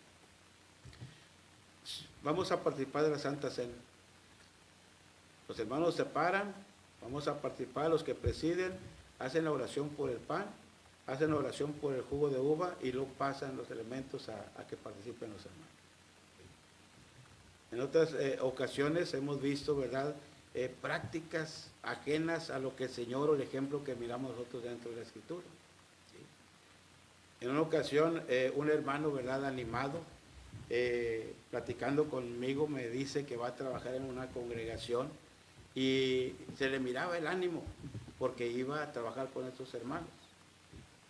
vamos a participar de la Santa Cena. Los hermanos se paran, vamos a participar, los que presiden, hacen la oración por el pan, hacen la oración por el jugo de uva y luego pasan los elementos a que participen los hermanos. En otras ocasiones hemos visto, ¿verdad?, prácticas ajenas a lo que el Señor o el ejemplo que miramos nosotros dentro de la Escritura. ¿Sí? En una ocasión, un hermano, ¿verdad?, animado, platicando conmigo, me dice que va a trabajar en una congregación y se le miraba el ánimo porque iba a trabajar con estos hermanos.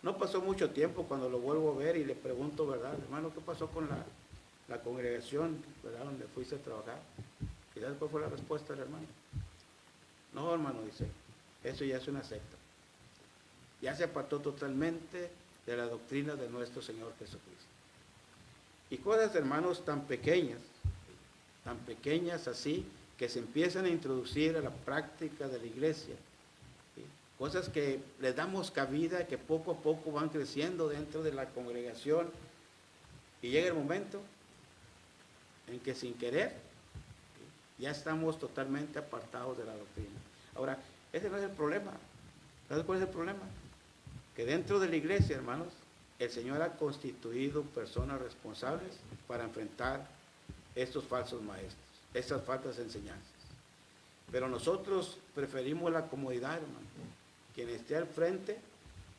No pasó mucho tiempo cuando lo vuelvo a ver y le pregunto, ¿verdad, hermano, qué pasó con la congregación, ¿verdad?, donde fuiste a trabajar? ¿Y sabes cuál fue la respuesta del hermano? No, hermano, dice, eso ya es una secta. Ya se apartó totalmente de la doctrina de nuestro Señor Jesucristo. Y cosas, hermanos, tan pequeñas así, que se empiezan a introducir a la práctica de la iglesia. ¿Sí? Cosas que les damos cabida, que poco a poco van creciendo dentro de la congregación. Y llega el momento en que sin querer, ya estamos totalmente apartados de la doctrina. Ahora, ese no es el problema. ¿Sabes cuál es el problema? Que dentro de la iglesia, hermanos, el Señor ha constituido personas responsables para enfrentar estos falsos maestros, estas falsas enseñanzas. Pero nosotros preferimos la comodidad, hermano. Quien esté al frente,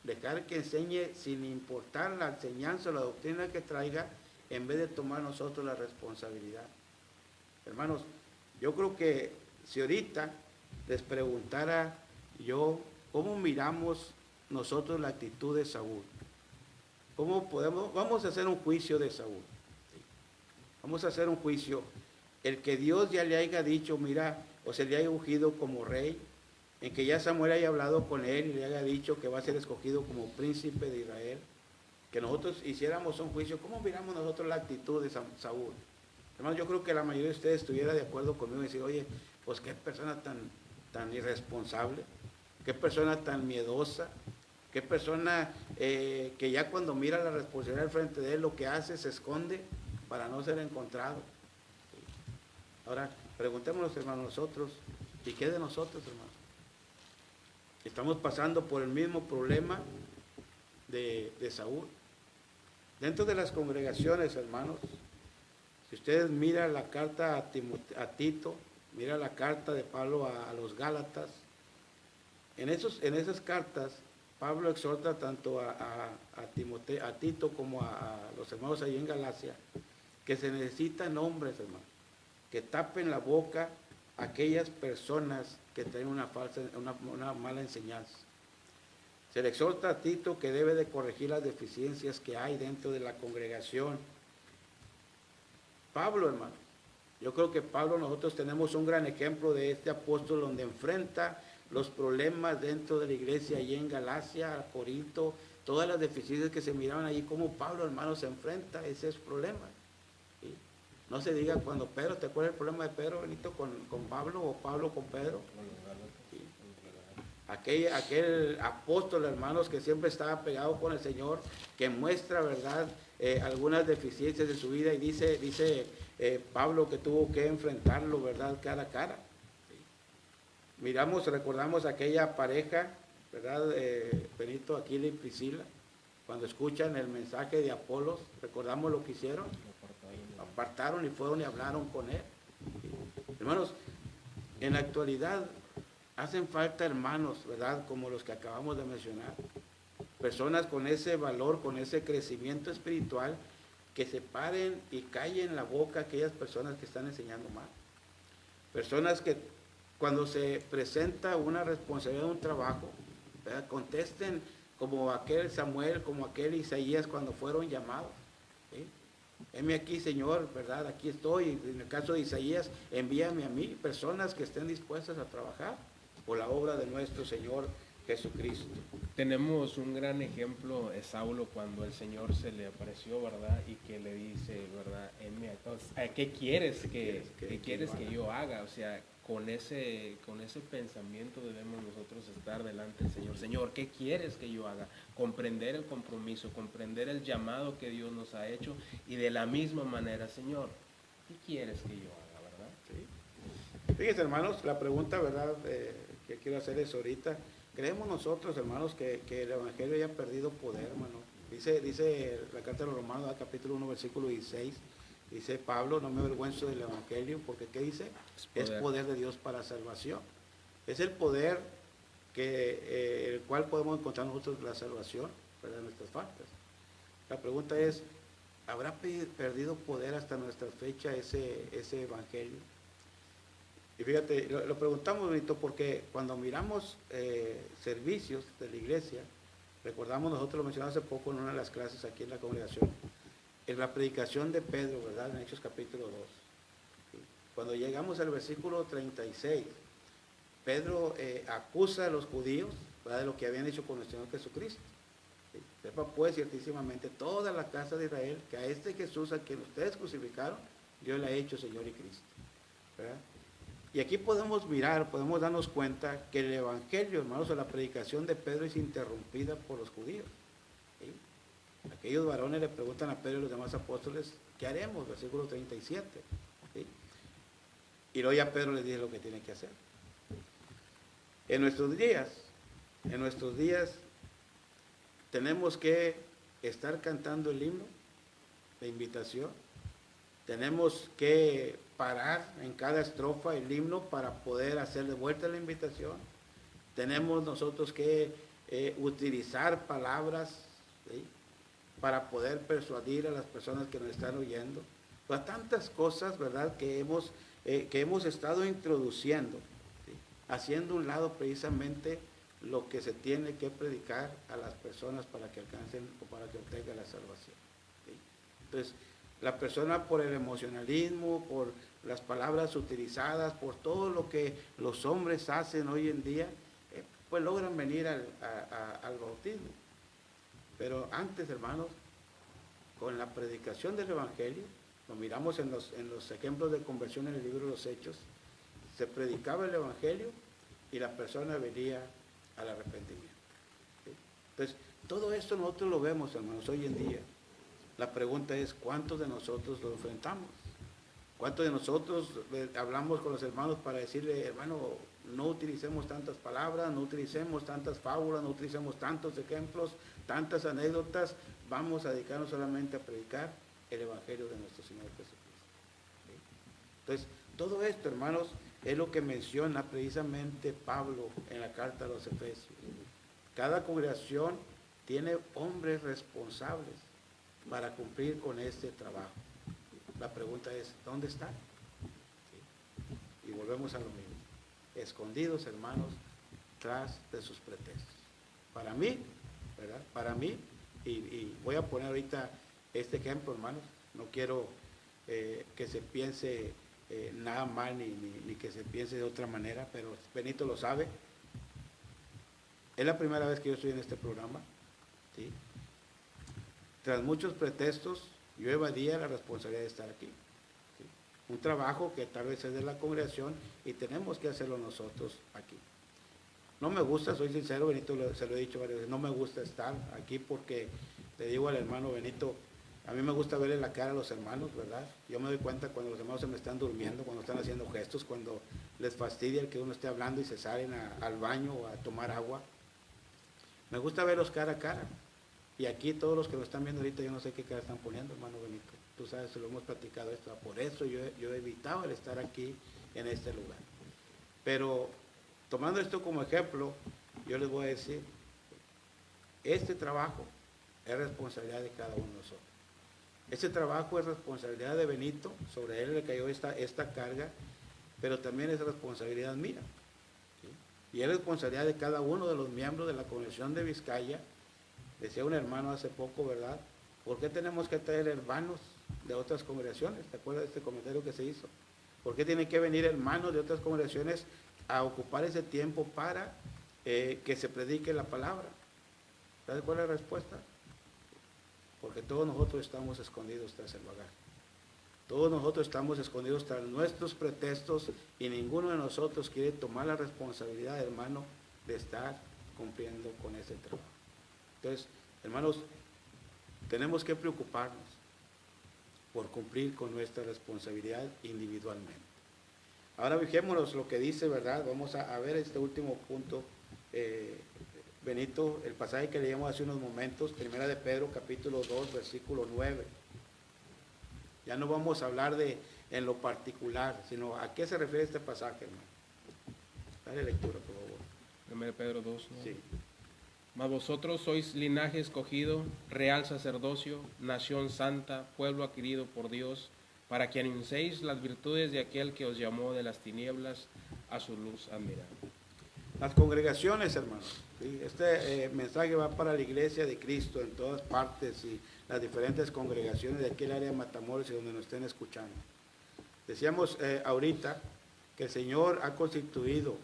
dejar que enseñe sin importar la enseñanza o la doctrina que traiga, en vez de tomar nosotros la responsabilidad. Hermanos, yo creo que si ahorita les preguntara yo cómo miramos nosotros la actitud de Saúl, vamos a hacer un juicio de Saúl. Vamos a hacer un juicio. El que Dios ya le haya dicho, mira, o se le haya ungido como rey, en que ya Samuel haya hablado con él y le haya dicho que va a ser escogido como príncipe de Israel, que nosotros hiciéramos un juicio, ¿cómo miramos nosotros la actitud de Saúl? Hermanos, yo creo que la mayoría de ustedes estuviera de acuerdo conmigo y decir, oye, pues qué persona tan irresponsable, qué persona tan miedosa, qué persona que ya cuando mira la responsabilidad al frente de él, lo que hace se esconde para no ser encontrado. Ahora, preguntémonos, hermanos, nosotros, ¿y qué de nosotros, hermanos? Estamos pasando por el mismo problema de Saúl. Dentro de las congregaciones, hermanos, si ustedes miran la carta a Tito, mira la carta de Pablo a los Gálatas, en esas cartas, Pablo exhorta tanto a Tito como a los hermanos allí en Galacia, que se necesitan hombres, hermanos, que tapen la boca a aquellas personas que tienen una mala enseñanza. Se le exhorta a Tito que debe de corregir las deficiencias que hay dentro de la congregación. Pablo, hermano, yo creo que Pablo, nosotros tenemos un gran ejemplo de este apóstol donde enfrenta los problemas dentro de la iglesia allí en Galacia, Corinto, todas las deficiencias que se miraban allí, como Pablo, hermano, se enfrenta a esos problemas. ¿Sí? No se diga cuando Pedro, ¿te acuerdas el problema de Pedro, Benito, con Pablo o Pablo con Pedro? ¿Sí? Aquel apóstol, hermanos, que siempre estaba pegado con el Señor, que muestra, ¿verdad?, algunas deficiencias de su vida y dice Pablo que tuvo que enfrentarlo, ¿verdad?, cara a cara. ¿Sí? Recordamos aquella pareja, ¿verdad?, Benito, Aquila y Priscila, cuando escuchan el mensaje de Apolos, recordamos lo que hicieron, apartaron y fueron y hablaron con él. ¿Sí? Hermanos, en la actualidad hacen falta hermanos, ¿verdad?, como los que acabamos de mencionar, personas con ese valor, con ese crecimiento espiritual, que se paren y callen la boca a aquellas personas que están enseñando mal. Personas que cuando se presenta una responsabilidad de un trabajo, ¿verdad?, contesten como aquel Samuel, como aquel Isaías cuando fueron llamados. ¿Sí? Heme aquí, Señor, ¿verdad? Aquí estoy. En el caso de Isaías, envíame a mí personas que estén dispuestas a trabajar por la obra de nuestro Señor Jesucristo. Tenemos un gran ejemplo de Saulo cuando el Señor se le apareció, ¿verdad? Y que le dice, ¿verdad? ¿Qué quieres que yo haga? O sea, con ese pensamiento debemos nosotros estar delante del Señor. Señor, ¿qué quieres que yo haga? Comprender el compromiso, comprender el llamado que Dios nos ha hecho y de la misma manera, Señor, ¿qué quieres que yo haga, verdad? Sí. Fíjense, hermanos, la pregunta, ¿verdad?, que quiero hacerles ahorita. ¿Creemos nosotros, hermanos, que el Evangelio haya perdido poder, hermano? Dice la carta de los Romanos, capítulo 1, versículo 16, dice Pablo, no me avergüenzo del Evangelio, porque ¿qué dice? Es poder de Dios para salvación. Es el poder el cual podemos encontrar nosotros la salvación para nuestras faltas. La pregunta es, ¿habrá perdido poder hasta nuestra fecha ese Evangelio? Y fíjate, lo preguntamos, Benito, porque cuando miramos servicios de la iglesia, recordamos, nosotros lo mencionamos hace poco en una de las clases aquí en la congregación, en la predicación de Pedro, ¿verdad?, en Hechos capítulo 2. ¿Sí? Cuando llegamos al versículo 36, Pedro acusa a los judíos, ¿verdad?, de lo que habían hecho con nuestro Señor Jesucristo. ¿Sí? Sepa pues ciertísimamente toda la casa de Israel que a este Jesús a quien ustedes crucificaron, Dios le ha hecho Señor y Cristo, ¿verdad? Y aquí podemos mirar, podemos darnos cuenta que el Evangelio, hermanos, o la predicación de Pedro es interrumpida por los judíos. ¿Sí? Aquellos varones le preguntan a Pedro y los demás apóstoles, ¿qué haremos? Versículo 37. ¿Sí? Y luego ya Pedro les dice lo que tiene que hacer. En nuestros días tenemos que estar cantando el himno de invitación. Tenemos que parar en cada estrofa el himno para poder hacer de vuelta la invitación. Tenemos nosotros que utilizar palabras, ¿sí?, para poder persuadir a las personas que nos están oyendo. Pues tantas cosas, ¿verdad?, que hemos estado introduciendo, ¿sí?, haciendo un lado precisamente lo que se tiene que predicar a las personas para que alcancen o para que obtengan la salvación. ¿Sí? Entonces, la persona, por el emocionalismo, por las palabras utilizadas, por todo lo que los hombres hacen hoy en día, pues logran venir al bautismo. Pero antes, hermanos, con la predicación del Evangelio, lo miramos en los ejemplos de conversión en el libro de los Hechos, se predicaba el Evangelio y la persona venía al arrepentimiento. ¿Sí? Entonces, todo esto nosotros lo vemos, hermanos, hoy en día. La pregunta es, ¿cuántos de nosotros lo enfrentamos? ¿Cuántos de nosotros hablamos con los hermanos para decirle, hermano, no utilicemos tantas palabras, no utilicemos tantas fábulas, no utilicemos tantos ejemplos, tantas anécdotas, vamos a dedicarnos solamente a predicar el Evangelio de nuestro Señor Jesucristo? ¿Sí? Entonces, todo esto, hermanos, es lo que menciona precisamente Pablo en la carta a los Efesios. Cada congregación tiene hombres responsables para cumplir con este trabajo. La pregunta es, ¿dónde están? ¿Sí? Y volvemos a lo mismo. Escondidos, hermanos, tras de sus pretextos. Para mí, ¿verdad? Para mí, y voy a poner ahorita este ejemplo, hermanos, no quiero que se piense nada mal ni que se piense de otra manera, pero Benito lo sabe. Es la primera vez que yo estoy en este programa, ¿sí? Tras muchos pretextos, yo evadía la responsabilidad de estar aquí. ¿Sí? Un trabajo que tal vez es de la congregación y tenemos que hacerlo nosotros aquí. No me gusta, soy sincero, Benito, se lo he dicho varias veces, no me gusta estar aquí porque, le digo al hermano Benito, a mí me gusta verle la cara a los hermanos, ¿verdad? Yo me doy cuenta cuando los hermanos se me están durmiendo, cuando están haciendo gestos, cuando les fastidia el que uno esté hablando y se salen al baño o a tomar agua. Me gusta verlos cara a cara. Y aquí todos los que lo están viendo ahorita, yo no sé qué cara están poniendo, hermano Benito. Tú sabes, lo hemos platicado esto. Por eso yo evitaba el estar aquí en este lugar. Pero tomando esto como ejemplo, yo les voy a decir, este trabajo es responsabilidad de cada uno de nosotros. Este trabajo es responsabilidad de Benito, sobre él le cayó esta carga, pero también es responsabilidad mía. ¿Sí? Y es responsabilidad de cada uno de los miembros de la Congregación de Vizcaya. Decía un hermano hace poco, ¿verdad? ¿Por qué tenemos que traer hermanos de otras congregaciones? ¿Te acuerdas de este comentario que se hizo? ¿Por qué tienen que venir hermanos de otras congregaciones a ocupar ese tiempo para que se predique la palabra? ¿Sabes cuál es la respuesta? Porque todos nosotros estamos escondidos tras el bagaje. Todos nosotros estamos escondidos tras nuestros pretextos y ninguno de nosotros quiere tomar la responsabilidad, hermano, de estar cumpliendo con ese trabajo. Entonces, hermanos, tenemos que preocuparnos por cumplir con nuestra responsabilidad individualmente. Ahora fijémonos lo que dice, ¿verdad? Vamos a ver este último punto. Benito, el pasaje que leímos hace unos momentos, Primera de Pedro, capítulo 2, versículo 9. Ya no vamos a hablar de en lo particular, sino a qué se refiere este pasaje, hermano. Dale lectura, por favor. 1 Pedro 2, ¿no? Sí. Mas vosotros sois linaje escogido, real sacerdocio, nación santa, pueblo adquirido por Dios, para que anunciéis las virtudes de aquel que os llamó de las tinieblas a su luz admirable. Las congregaciones, hermanos. ¿Sí? Este mensaje va para la iglesia de Cristo en todas partes y las diferentes congregaciones de aquel área de Matamoros y donde nos estén escuchando. Decíamos ahorita que el Señor ha constituido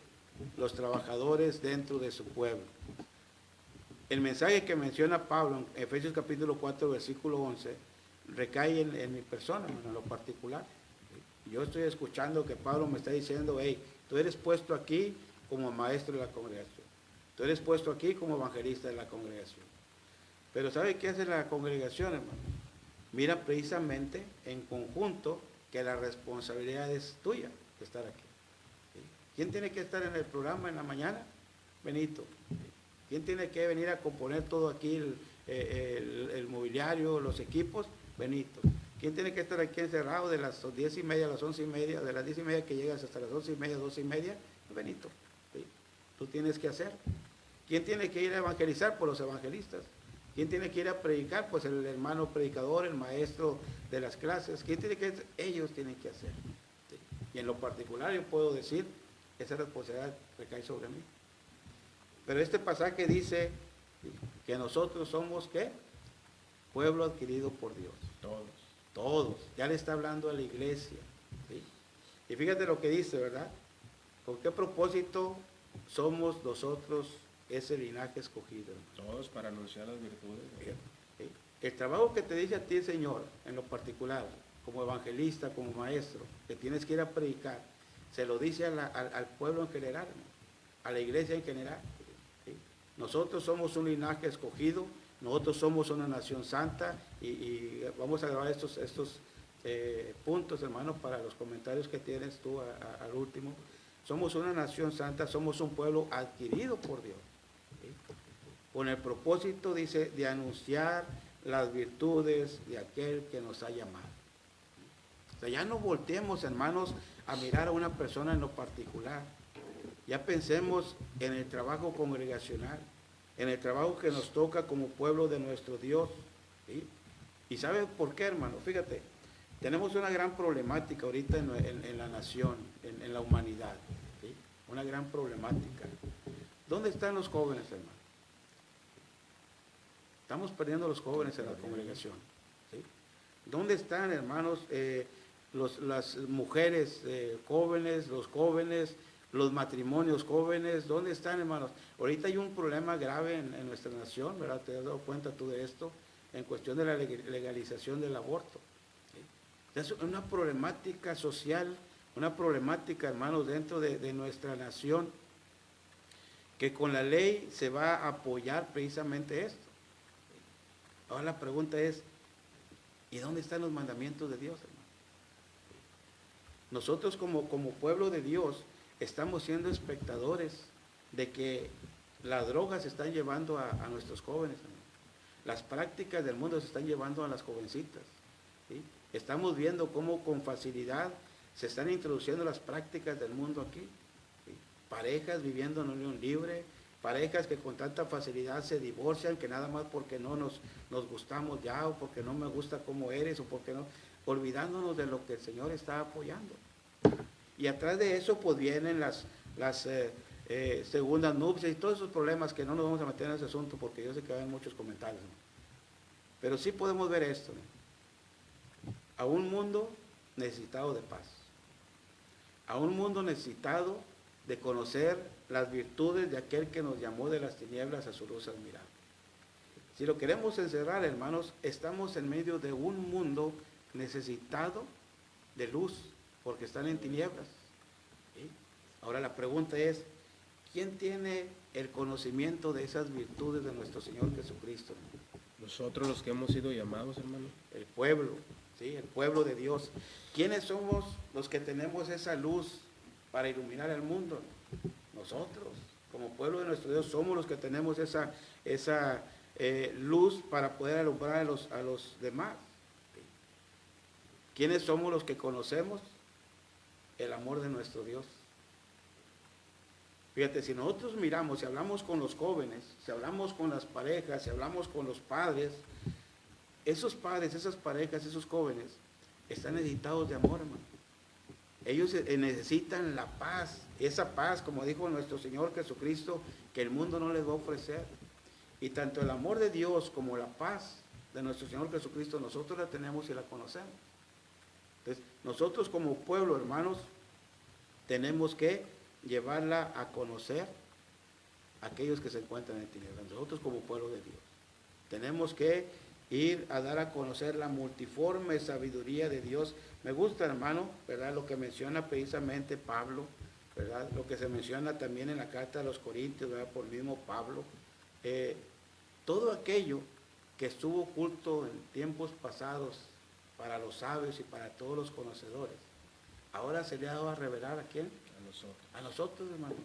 los trabajadores dentro de su pueblo. El mensaje que menciona Pablo en Efesios capítulo 4, versículo 11, recae en mi persona, en lo particular. Yo estoy escuchando que Pablo me está diciendo, hey, tú eres puesto aquí como maestro de la congregación. Tú eres puesto aquí como evangelista de la congregación. Pero ¿sabe qué hace la congregación, hermano? Mira precisamente en conjunto que la responsabilidad es tuya de estar aquí. ¿Quién tiene que estar en el programa en la mañana? Benito. ¿Quién tiene que venir a componer todo aquí, el mobiliario, los equipos? Benito. ¿Quién tiene que estar aquí encerrado de las 10:30 a las 11:30, de las 10:30 que llegas hasta las 11:30, 12:30? Benito. ¿Sí? Tú tienes que hacer. ¿Quién tiene que ir a evangelizar? Pues los evangelistas. ¿Quién tiene que ir a predicar? Pues el hermano predicador, el maestro de las clases. ¿Quién tiene que? Ellos tienen que hacer. ¿Sí? Y en lo particular yo puedo decir, esa responsabilidad recae sobre mí. Pero este pasaje dice que nosotros somos, ¿qué? Pueblo adquirido por Dios. Todos. Ya le está hablando a la iglesia. ¿Sí? Y fíjate lo que dice, ¿verdad? ¿Con qué propósito somos nosotros ese linaje escogido? Todos para anunciar las virtudes. ¿Sí? El trabajo que te dice a ti, Señor, en lo particular, como evangelista, como maestro, que tienes que ir a predicar, se lo dice al pueblo en general, ¿no? A la iglesia en general. ¿Sí? Nosotros somos un linaje escogido, nosotros somos una nación santa y vamos a grabar estos puntos, hermanos, para los comentarios que tienes tú al último. Somos una nación santa, somos un pueblo adquirido por Dios. ¿Sí? Con el propósito, dice, de anunciar las virtudes de aquel que nos ha llamado. O sea, ya no volteemos, hermanos, a mirar a una persona en lo particular. Ya pensemos en el trabajo congregacional, en el trabajo que nos toca como pueblo de nuestro Dios. ¿Sí? ¿Y saben por qué, hermano? Fíjate, tenemos una gran problemática ahorita en la nación, en la humanidad. ¿Sí? Una gran problemática. ¿Dónde están los jóvenes, hermano? Estamos perdiendo los jóvenes en la congregación. ¿Sí? ¿Dónde están, hermanos, las mujeres jóvenes, los jóvenes, los matrimonios jóvenes? ¿Dónde están, hermanos? Ahorita hay un problema grave en nuestra nación, ¿verdad? ¿Te has dado cuenta tú de esto? En cuestión de la legalización del aborto. ¿Sí? Es una problemática social, una problemática, hermanos, dentro de nuestra nación, que con la ley se va a apoyar precisamente esto. Ahora la pregunta es, ¿y dónde están los mandamientos de Dios, hermano? Nosotros como pueblo de Dios estamos siendo espectadores de que las drogas se están llevando a nuestros jóvenes, hermano. Las prácticas del mundo se están llevando a las jovencitas. ¿Sí? Estamos viendo cómo con facilidad se están introduciendo las prácticas del mundo aquí. ¿Sí? Parejas viviendo en unión libre, parejas que con tanta facilidad se divorcian, que nada más porque no nos gustamos ya, o porque no me gusta cómo eres, o porque no, olvidándonos de lo que el Señor está apoyando. Y atrás de eso pues vienen las segundas nupcias y todos esos problemas que no nos vamos a meter en ese asunto porque yo sé que hay muchos comentarios, ¿no? Pero sí podemos ver esto, ¿no? A un mundo necesitado de paz, a un mundo necesitado de conocer las virtudes de aquel que nos llamó de las tinieblas a su luz admirable. Si lo queremos encerrar, hermanos, estamos en medio de un mundo necesitado de luz, porque están en tinieblas. ¿Sí? Ahora la pregunta es, ¿quién tiene el conocimiento de esas virtudes de nuestro Señor Jesucristo? Nosotros los que hemos sido llamados, hermano. El pueblo, ¿sí? El pueblo de Dios. ¿Quiénes somos los que tenemos esa luz para iluminar el mundo? Nosotros, como pueblo de nuestro Dios, somos los que tenemos esa luz para poder alumbrar a los demás. ¿Quiénes somos los que conocemos el amor de nuestro Dios? Fíjate, si nosotros miramos, si hablamos con los jóvenes, si hablamos con las parejas, si hablamos con los padres, esos padres, esas parejas, esos jóvenes, están necesitados de amor, hermano. Ellos necesitan la paz, esa paz, como dijo nuestro Señor Jesucristo, que el mundo no les va a ofrecer. Y tanto el amor de Dios como la paz de nuestro Señor Jesucristo, nosotros la tenemos y la conocemos. Entonces, nosotros como pueblo, hermanos, tenemos que llevarla a conocer a aquellos que se encuentran en tinieblas. Nosotros como pueblo de Dios tenemos que ir a dar a conocer la multiforme sabiduría de Dios. Me gusta, hermano, ¿verdad?, lo que menciona precisamente Pablo, ¿verdad?, lo que se menciona también en la carta de los Corintios, ¿verdad?, por el mismo Pablo. Todo aquello que estuvo oculto en tiempos pasados para los sabios y para todos los conocedores, ahora se le ha dado a revelar ¿a quién? A nosotros, hermanos.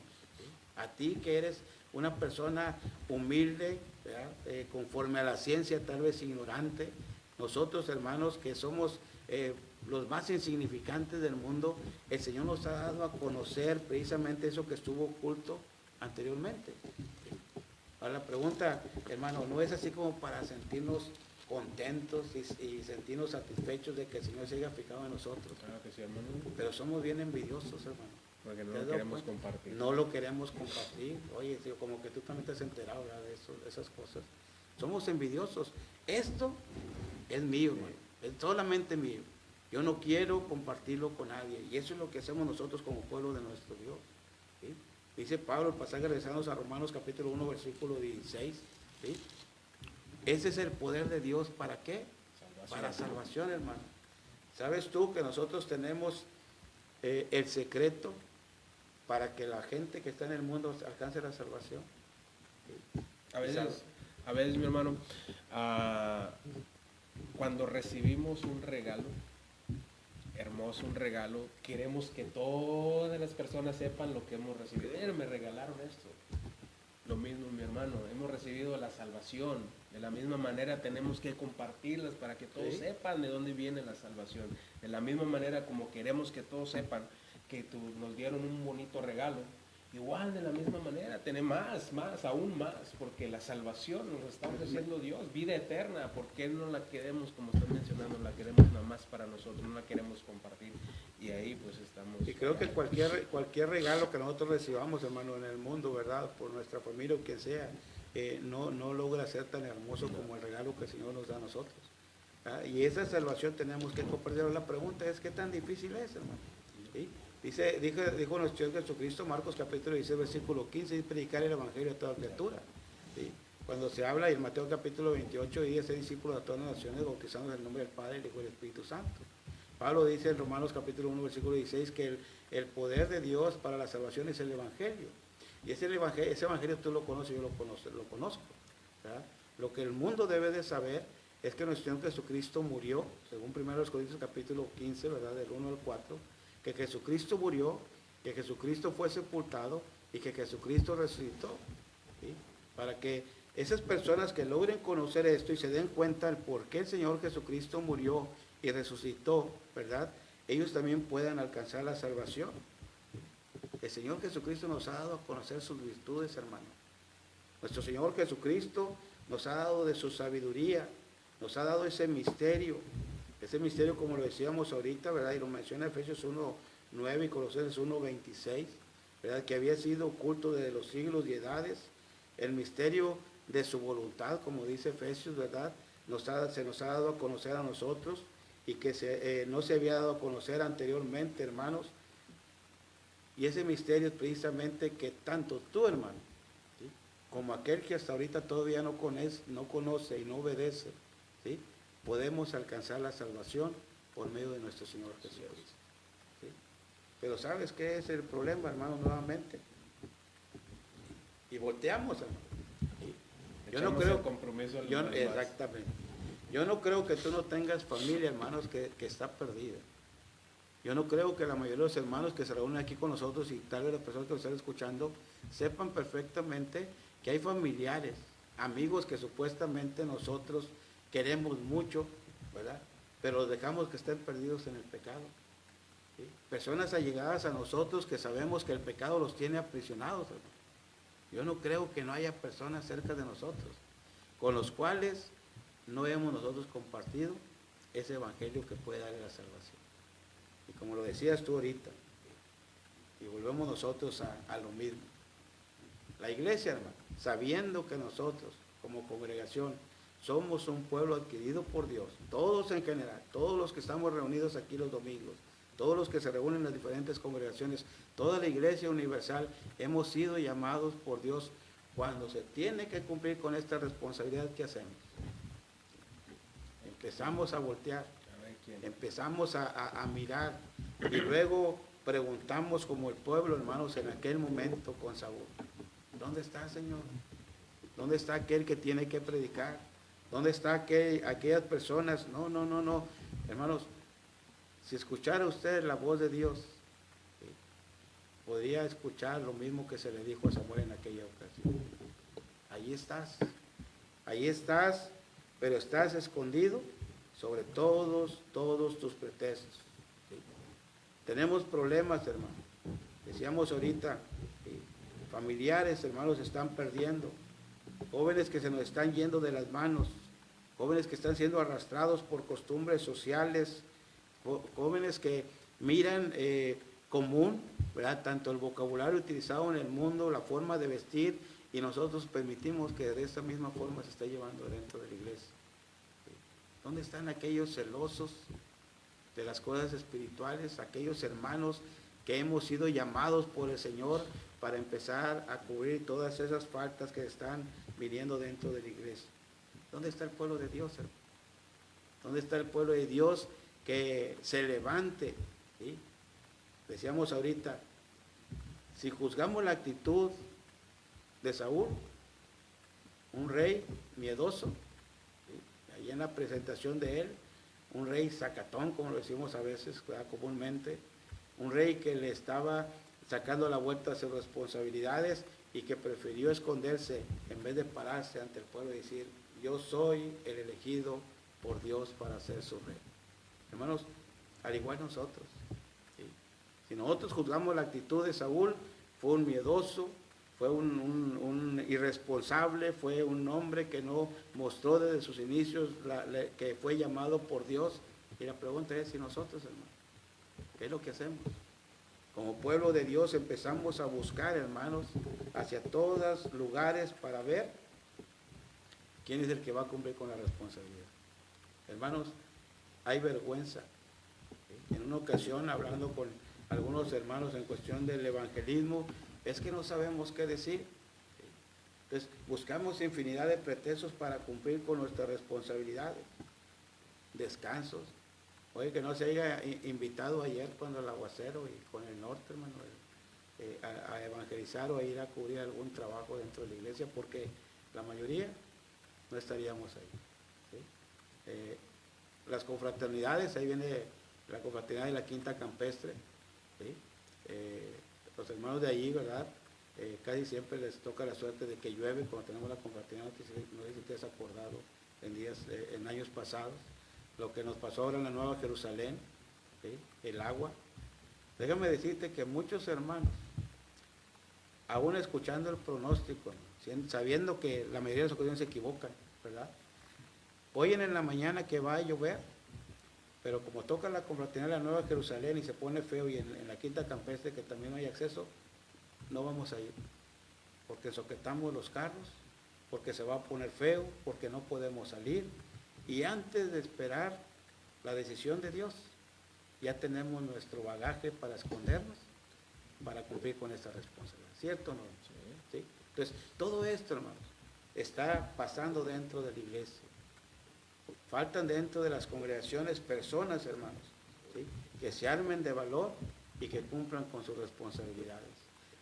A ti que eres una persona humilde, conforme a la ciencia, tal vez ignorante. Nosotros, hermanos, que somos los más insignificantes del mundo, el Señor nos ha dado a conocer precisamente eso que estuvo oculto anteriormente. Ahora la pregunta, hermano, no es así como para sentirnos contentos y sentirnos satisfechos de que el Señor se haya fijado en nosotros. Claro que sí, hermano. Pero somos bien envidiosos, hermano. Porque no lo queremos compartir. No lo queremos compartir. Oye, tío, como que tú también te has enterado, ¿verdad?, de eso, de esas cosas. Somos envidiosos. Esto es mío, hermano. Es solamente mío. Yo no quiero compartirlo con nadie. Y eso es lo que hacemos nosotros como pueblo de nuestro Dios. ¿Sí? Dice Pablo, el pasaje regresando a Romanos capítulo 1, versículo 16. ¿Sí? Ese es el poder de Dios. ¿Para qué? Para salvación, hermano. ¿Sabes tú que nosotros tenemos el secreto para que la gente que está en el mundo alcance la salvación? A veces, mi hermano, cuando recibimos un regalo hermoso, un regalo, queremos que todas las personas sepan lo que hemos recibido. Me regalaron esto. Lo mismo, mi hermano, hemos recibido la salvación. De la misma manera tenemos que compartirlas para que todos sepan de dónde viene la salvación. De la misma manera como queremos que todos sepan que nos dieron un bonito regalo, igual de la misma manera, tenemos aún más, porque la salvación nos está ofreciendo Dios, vida eterna. ¿Por qué no la queremos, como están mencionando, la queremos nada más para nosotros, no la queremos compartir? Y ahí pues estamos. Y creo que cualquier regalo que nosotros recibamos, hermano, en el mundo, ¿verdad?, por nuestra familia o quien sea, no logra ser tan hermoso como el regalo que el Señor nos da a nosotros. Y esa salvación tenemos que compartir. La pregunta es, ¿qué tan difícil es, hermano? ¿Sí? Dijo nuestro Señor Jesucristo, Marcos capítulo 16, versículo 15, y predicar el evangelio a toda criatura. ¿Sí? Cuando se habla en Mateo capítulo 28, y ser discípulos de todas las naciones, bautizados en el nombre del Padre, el Hijo y del Espíritu Santo. Pablo dice en Romanos capítulo 1, versículo 16, que el poder de Dios para la salvación es el evangelio. Y ese evangelio tú lo conoces, yo lo conozco. ¿Verdad? Lo que el mundo debe de saber es que nuestro Señor Jesucristo murió, según 1 Corintios capítulo 15, ¿verdad?, del 1 al 4, que Jesucristo murió, que Jesucristo fue sepultado y que Jesucristo resucitó. ¿Sí? Para que esas personas que logren conocer esto y se den cuenta del por qué el Señor Jesucristo murió y resucitó, ¿verdad?, ellos también puedan alcanzar la salvación. El Señor Jesucristo nos ha dado a conocer sus virtudes, hermano. Nuestro Señor Jesucristo nos ha dado de su sabiduría, nos ha dado ese misterio como lo decíamos ahorita, ¿verdad?, y lo menciona Efesios 1:9 y Colosenses 1:26, ¿verdad?, que había sido oculto desde los siglos y edades, el misterio de su voluntad, como dice Efesios, ¿verdad?, se nos ha dado a conocer a nosotros, y que no se había dado a conocer anteriormente, hermanos. Y ese misterio es precisamente que tanto tú, hermano, ¿sí?, como aquel que hasta ahorita todavía no conoce y no obedece, ¿sí?, podemos alcanzar la salvación por medio de nuestro Señor Jesucristo. ¿Sí? Pero ¿sabes qué es el problema, hermano? Nuevamente. Y volteamos, hermano. ¿Sí? Yo no creo. Exactamente. Yo no creo que tú no tengas familia, hermanos, que está perdida. Yo no creo que la mayoría de los hermanos que se reúnen aquí con nosotros y tal vez las personas que nos están escuchando sepan perfectamente que hay familiares, amigos que supuestamente nosotros queremos mucho, ¿verdad? Pero los dejamos que estén perdidos en el pecado. ¿Sí? Personas allegadas a nosotros que sabemos que el pecado los tiene aprisionados, hermano. Yo no creo que no haya personas cerca de nosotros con los cuales no hemos nosotros compartido ese evangelio que puede darle la salvación. Y como lo decías tú ahorita, y volvemos nosotros a lo mismo. La iglesia, hermano, sabiendo que nosotros, como congregación, somos un pueblo adquirido por Dios, todos en general, todos los que estamos reunidos aquí los domingos, todos los que se reúnen en las diferentes congregaciones, toda la iglesia universal, hemos sido llamados por Dios cuando se tiene que cumplir con esta responsabilidad que hacemos. Empezamos a voltear, empezamos a mirar y luego preguntamos como el pueblo, hermanos, en aquel momento con Saúl, ¿dónde está, Señor? ¿Dónde está aquel que tiene que predicar? ¿Dónde está aquellas personas? No. Hermanos, si escuchara usted la voz de Dios, ¿sí?, podría escuchar lo mismo que se le dijo a Samuel en aquella ocasión. Ahí estás, pero estás escondido sobre todos tus pretextos. ¿Sí? Tenemos problemas, hermano. Decíamos ahorita, ¿sí?, familiares, hermanos, se están perdiendo. Jóvenes que se nos están yendo de las manos. Jóvenes que están siendo arrastrados por costumbres sociales. Jóvenes que miran común, ¿verdad?, tanto el vocabulario utilizado en el mundo, la forma de vestir, y nosotros permitimos que de esta misma forma se esté llevando dentro de la iglesia. ¿Dónde están aquellos celosos de las cosas espirituales, aquellos hermanos que hemos sido llamados por el Señor para empezar a cubrir todas esas faltas que están viniendo dentro de la iglesia? ¿Dónde está el pueblo de Dios, hermano? ¿Dónde está el pueblo de Dios que se levante? ¿Sí? Decíamos ahorita, si juzgamos la actitud de Saúl, un rey miedoso, ¿sí?, ahí en la presentación de él, un rey sacatón, como lo decimos a veces, ¿verdad?, comúnmente, un rey que le estaba sacando la vuelta a sus responsabilidades y que prefirió esconderse en vez de pararse ante el pueblo y decir, yo soy el elegido por Dios para ser su rey. Hermanos, al igual nosotros, ¿sí?, si nosotros juzgamos la actitud de Saúl, fue un miedoso, fue un irresponsable, fue un hombre que no mostró desde sus inicios que fue llamado por Dios. Y la pregunta es, si nosotros, hermano, ¿qué es lo que hacemos? Como pueblo de Dios empezamos a buscar, hermanos, hacia todos lugares para ver quién es el que va a cumplir con la responsabilidad. Hermanos, hay vergüenza. En una ocasión, hablando con algunos hermanos en cuestión del evangelismo, es que no sabemos qué decir. Entonces, buscamos infinidad de pretextos para cumplir con nuestras responsabilidades. Descansos. Oye, que no se haya invitado ayer cuando el aguacero y con el norte, hermano, a evangelizar o a ir a cubrir algún trabajo dentro de la iglesia, porque la mayoría no estaríamos ahí. ¿Sí? Las confraternidades, ahí viene la confraternidad de la Quinta Campestre, ¿sí? Los hermanos de allí, ¿verdad? Casi siempre les toca la suerte de que llueve cuando tenemos la confraternidad. No sé si te has acordado en años pasados, lo que nos pasó ahora en la Nueva Jerusalén, ¿sí?, el agua. Déjame decirte que muchos hermanos, aún escuchando el pronóstico, sabiendo que la mayoría de las ocasiones se equivocan, ¿verdad?, oyen en la mañana que va a llover, pero como toca la confraternidad de la Nueva Jerusalén y se pone feo, y en la Quinta Campestre, que también no hay acceso, no vamos a ir, porque soquetamos los carros, porque se va a poner feo, porque no podemos salir, y antes de esperar la decisión de Dios, ya tenemos nuestro bagaje para escondernos, para cumplir con esta responsabilidad. ¿Cierto o no? ¿Sí? Entonces, todo esto, hermanos, está pasando dentro de la iglesia. Faltan dentro de las congregaciones personas, hermanos, ¿sí?, que se armen de valor y que cumplan con sus responsabilidades.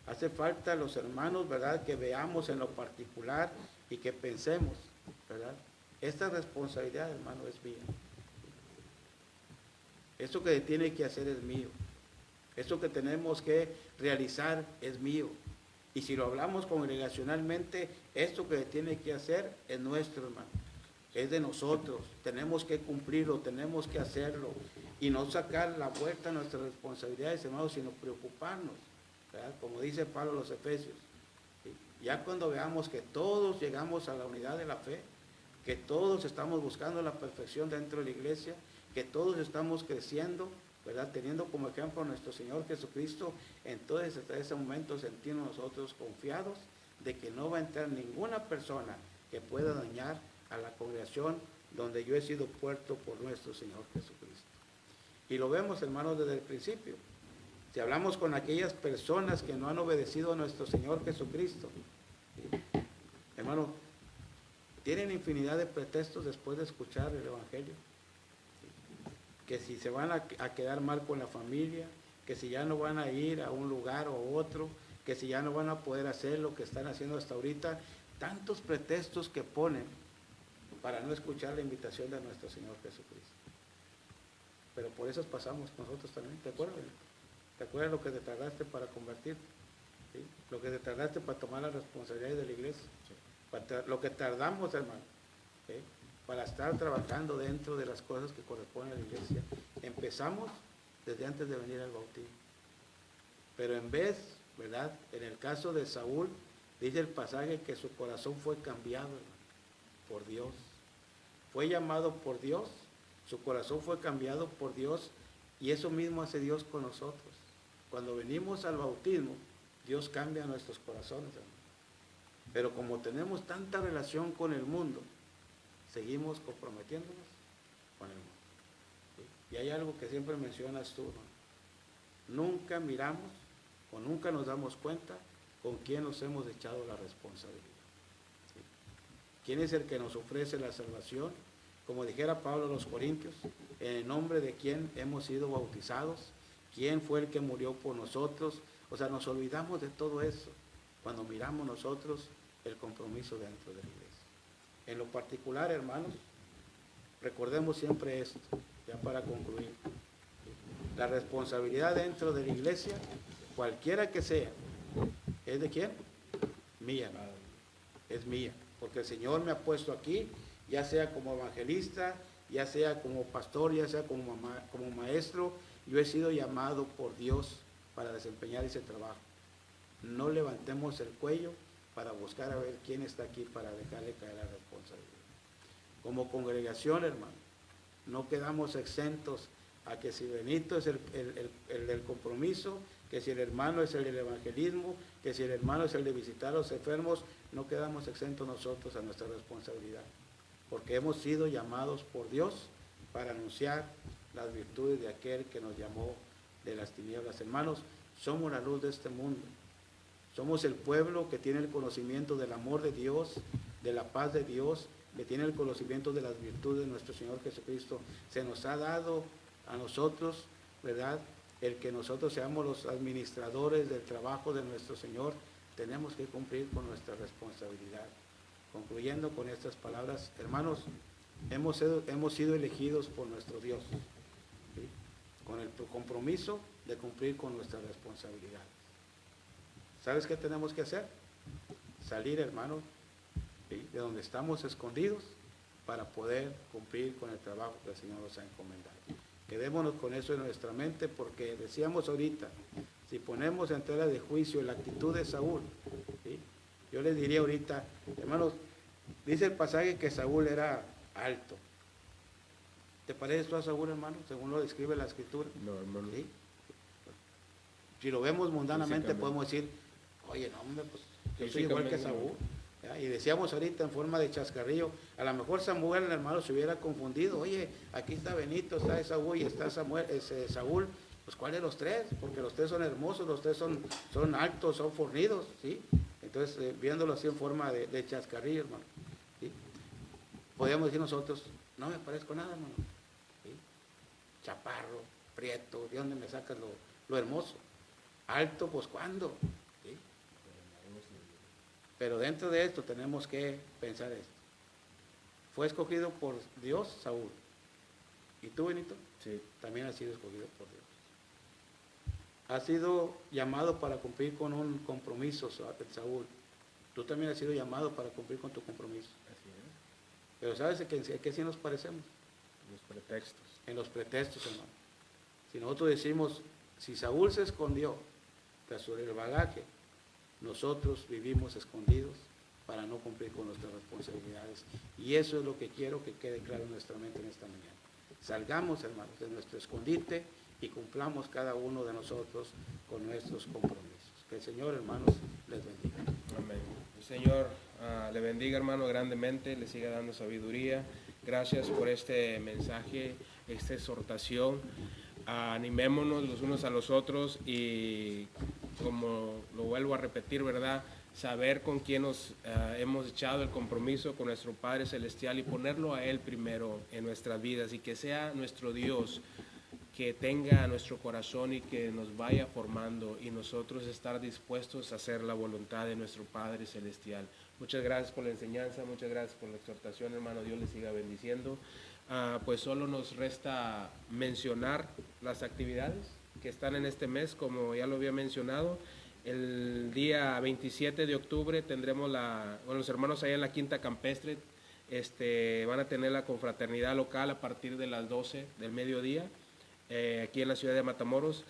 Hace falta los hermanos, ¿verdad?, que veamos en lo particular y que pensemos, ¿verdad? Esta responsabilidad, hermano, es mía. Eso que tiene que hacer es mío. Eso que tenemos que realizar es mío. Y si lo hablamos congregacionalmente, esto que tiene que hacer es nuestro, hermano. Es de nosotros. Tenemos que cumplirlo, tenemos que hacerlo. Y no sacar la vuelta a nuestras responsabilidades, hermanos, sino preocuparnos, ¿verdad? Como dice Pablo a los Efesios. ¿Sí? Ya cuando veamos que todos llegamos a la unidad de la fe, que todos estamos buscando la perfección dentro de la iglesia, que todos estamos creciendo, ¿verdad? Teniendo como ejemplo a nuestro Señor Jesucristo, entonces hasta ese momento sentimos nosotros confiados de que no va a entrar ninguna persona que pueda dañar a la congregación donde yo he sido puerto por nuestro Señor Jesucristo. Y lo vemos, hermanos, desde el principio. Si hablamos con aquellas personas que no han obedecido a nuestro Señor Jesucristo, ¿sí? Hermano, tienen infinidad de pretextos después de escuchar el Evangelio. Que si se van a quedar mal con la familia, que si ya no van a ir a un lugar o otro, que si ya no van a poder hacer lo que están haciendo hasta ahorita, tantos pretextos que ponen para no escuchar la invitación de nuestro Señor Jesucristo. Pero por eso pasamos nosotros también, ¿te acuerdas? ¿Te acuerdas lo que te tardaste para convertirte? ¿Sí? Lo que te tardaste para tomar las responsabilidades de la iglesia. Sí. Lo que tardamos, hermano, ¿sí? Para estar trabajando dentro de las cosas que corresponden a la iglesia. Empezamos desde antes de venir al bautismo. Pero en vez, ¿verdad? En el caso de Saúl, dice el pasaje que su corazón fue cambiado, hermano, por Dios. Fue llamado por Dios, su corazón fue cambiado por Dios, y eso mismo hace Dios con nosotros. Cuando venimos al bautismo, Dios cambia nuestros corazones, hermano. Pero como tenemos tanta relación con el mundo, seguimos comprometiéndonos con el mundo. ¿Sí? Y hay algo que siempre mencionas tú, hermano. Nunca miramos o nunca nos damos cuenta con quién nos hemos echado la responsabilidad. ¿Sí? ¿Quién es el que nos ofrece la salvación? Como dijera Pablo a los Corintios, en el nombre de quién hemos sido bautizados, quién fue el que murió por nosotros. O sea, nos olvidamos de todo eso cuando miramos nosotros el compromiso dentro de la iglesia. En lo particular, hermanos, recordemos siempre esto, ya para concluir. La responsabilidad dentro de la iglesia, cualquiera que sea, ¿es de quién? Mía, es mía, porque el Señor me ha puesto aquí, ya sea como evangelista, ya sea como pastor, ya sea como maestro. Yo he sido llamado por Dios para desempeñar ese trabajo. No levantemos el cuello para buscar a ver quién está aquí para dejarle caer la responsabilidad. Como congregación, hermano, no quedamos exentos a que si Benito es el del compromiso, que si el hermano es el del evangelismo, que si el hermano es el de visitar a los enfermos, no quedamos exentos nosotros a nuestra responsabilidad, porque hemos sido llamados por Dios para anunciar las virtudes de aquel que nos llamó de las tinieblas. Hermanos, somos la luz de este mundo. Somos el pueblo que tiene el conocimiento del amor de Dios, de la paz de Dios, que tiene el conocimiento de las virtudes de nuestro Señor Jesucristo. Se nos ha dado a nosotros, ¿verdad?, el que nosotros seamos los administradores del trabajo de nuestro Señor. Tenemos que cumplir con nuestra responsabilidad. Concluyendo con estas palabras, hermanos, hemos sido elegidos por nuestro Dios, ¿sí?, con el compromiso de cumplir con nuestra responsabilidad. ¿Sabes qué tenemos que hacer? Salir, hermano, ¿sí?, de donde estamos escondidos para poder cumplir con el trabajo que el Señor nos ha encomendado. Quedémonos con eso en nuestra mente, porque decíamos ahorita, si ponemos en tela de juicio la actitud de Saúl, ¿sí?, yo les diría ahorita, hermanos, dice el pasaje que Saúl era alto. ¿Te parece tú a Saúl, hermano, según lo describe la Escritura? No, hermano. ¿Sí? Si lo vemos mundanamente, podemos decir, oye, no, hombre, pues yo soy igual que Saúl. ¿Ya? Y decíamos ahorita en forma de chascarrillo, a lo mejor Samuel, hermano, se hubiera confundido. Oye, aquí está Benito, está Saúl y está Saúl. Pues ¿cuál de los tres? Porque los tres son hermosos, los tres son altos, son fornidos, ¿sí? Entonces, viéndolo así en forma de chascarrillo, hermano, ¿sí?, podríamos decir nosotros, no me parezco nada, hermano, ¿sí?, chaparro, prieto, ¿de dónde me sacas lo hermoso? Alto, pues ¿cuándo? ¿Sí? Pero dentro de esto tenemos que pensar esto. Fue escogido por Dios Saúl, ¿Y tú, Benito? Sí. También has sido escogido por Dios. Has sido llamado para cumplir con un compromiso, Saúl. Tú también has sido llamado para cumplir con tu compromiso. Así es. Pero ¿sabes en qué sí nos parecemos? Los pretextos. En los pretextos, hermano. Si nosotros decimos, si Saúl se escondió tras el bagaje, nosotros vivimos escondidos para no cumplir con nuestras responsabilidades. Y eso es lo que quiero que quede claro en nuestra mente en esta mañana. Salgamos, hermanos, de nuestro escondite y cumplamos cada uno de nosotros con nuestros compromisos. Que el Señor, hermanos, les bendiga. Amén. El Señor le bendiga, hermano, grandemente, le siga dando sabiduría. Gracias por este mensaje, esta exhortación. Animémonos los unos a los otros y, como lo vuelvo a repetir, ¿verdad?, saber con quién nos hemos echado el compromiso con nuestro Padre Celestial y ponerlo a Él primero en nuestras vidas, y que sea nuestro Dios que tenga nuestro corazón y que nos vaya formando, y nosotros estar dispuestos a hacer la voluntad de nuestro Padre Celestial. Muchas gracias por la enseñanza, muchas gracias por la exhortación, hermano. Dios les siga bendiciendo. Pues solo nos resta mencionar las actividades que están en este mes, como ya lo había mencionado. El día 27 de octubre tendremos los hermanos allá en la Quinta Campestre van a tener la confraternidad local a partir de las 12 del mediodía, aquí en la ciudad de Matamoros.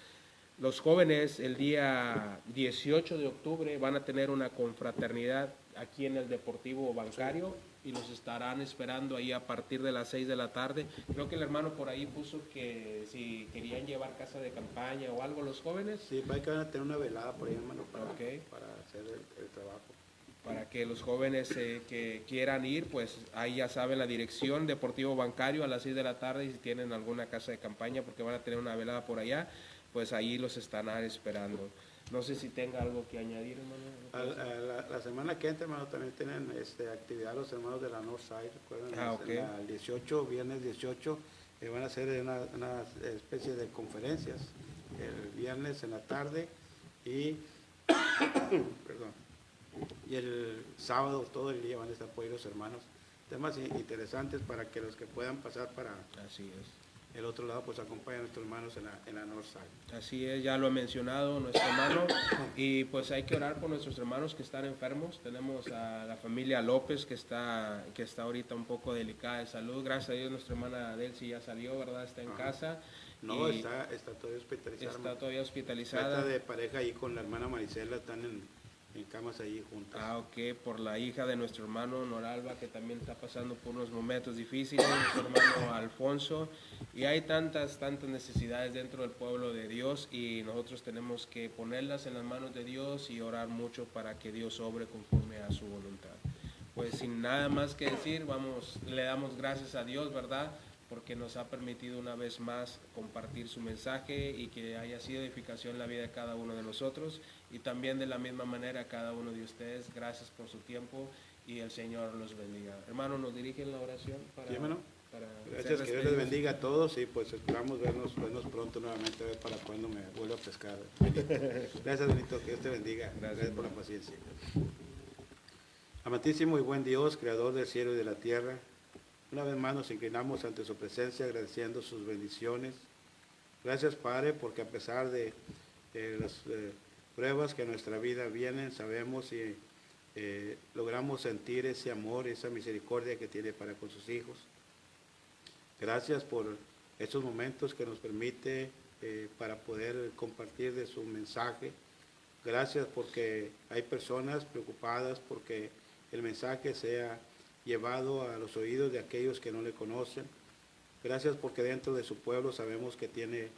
Los jóvenes el día 18 de octubre van a tener una confraternidad aquí en el Deportivo Bancario, y los estarán esperando ahí a partir de las 6 de la tarde. Creo que el hermano por ahí puso que si querían llevar casa de campaña o algo los jóvenes. Sí, para que van a tener una velada por ahí, hermano, para hacer el trabajo. Para que los jóvenes que quieran ir, pues ahí ya saben la dirección, Deportivo Bancario, a las 6 de la tarde, y si tienen alguna casa de campaña, porque van a tener una velada por allá, pues ahí los estarán esperando. No sé si tenga algo que añadir, hermano. La semana que entra, hermano, también tienen actividad los hermanos de la Northside, ¿recuerdan? Okay. El 18, viernes 18, van a hacer una especie de conferencias el viernes en la tarde y, perdón, y el sábado todo el día van a estar por ahí los hermanos. Temas interesantes para que los que puedan pasar para... Así es. El otro lado, pues acompaña a nuestros hermanos en la Northside. Así es, ya lo ha mencionado nuestro hermano, y pues hay que orar por nuestros hermanos que están enfermos. Tenemos a la familia López que está ahorita un poco delicada de salud. Gracias a Dios nuestra hermana Delcy ya salió, ¿verdad? Está en casa. No, está todavía hospitalizada. Está todavía hospitalizada. Está de pareja ahí con la hermana Marisela, están en camas ahí juntas. Ok, por la hija de nuestro hermano Noralba, que también está pasando por unos momentos difíciles, nuestro hermano Alfonso, y hay tantas necesidades dentro del pueblo de Dios, y nosotros tenemos que ponerlas en las manos de Dios y orar mucho para que Dios obre conforme a su voluntad. Pues sin nada más que decir, le damos gracias a Dios, ¿verdad?, porque nos ha permitido una vez más compartir su mensaje y que haya sido edificación en la vida de cada uno de nosotros, y también de la misma manera a cada uno de ustedes. Gracias por su tiempo y el Señor los bendiga. Hermano, ¿nos dirigen la oración? Sí, hermano. Gracias, que Dios les bendiga a todos, y pues esperamos vernos pronto nuevamente, a ver para cuando me vuelva a pescar. Gracias, Benito, que Dios te bendiga. Gracias por la paciencia. Amantísimo y buen Dios, creador del cielo y de la tierra, una vez más nos inclinamos ante su presencia agradeciendo sus bendiciones. Gracias, Padre, porque a pesar de las pruebas que en nuestra vida vienen, sabemos y logramos sentir ese amor, esa misericordia que tiene para con sus hijos. Gracias por estos momentos que nos permite para poder compartir de su mensaje. Gracias porque hay personas preocupadas porque el mensaje sea llevado a los oídos de aquellos que no le conocen. Gracias porque dentro de su pueblo sabemos que tiene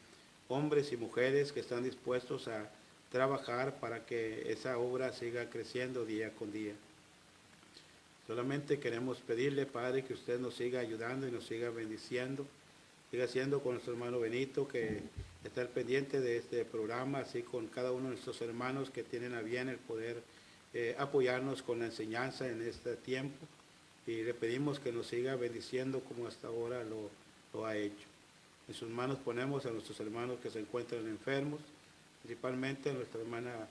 hombres y mujeres que están dispuestos a trabajar para que esa obra siga creciendo día con día. Solamente queremos pedirle, Padre, que usted nos siga ayudando y nos siga bendiciendo. Siga siendo con nuestro hermano Benito, que está al pendiente de este programa, así con cada uno de nuestros hermanos que tienen a bien el poder apoyarnos con la enseñanza en este tiempo. Y le pedimos que nos siga bendiciendo como hasta ahora lo ha hecho. En sus manos ponemos a nuestros hermanos que se encuentran enfermos, principalmente a nuestra hermana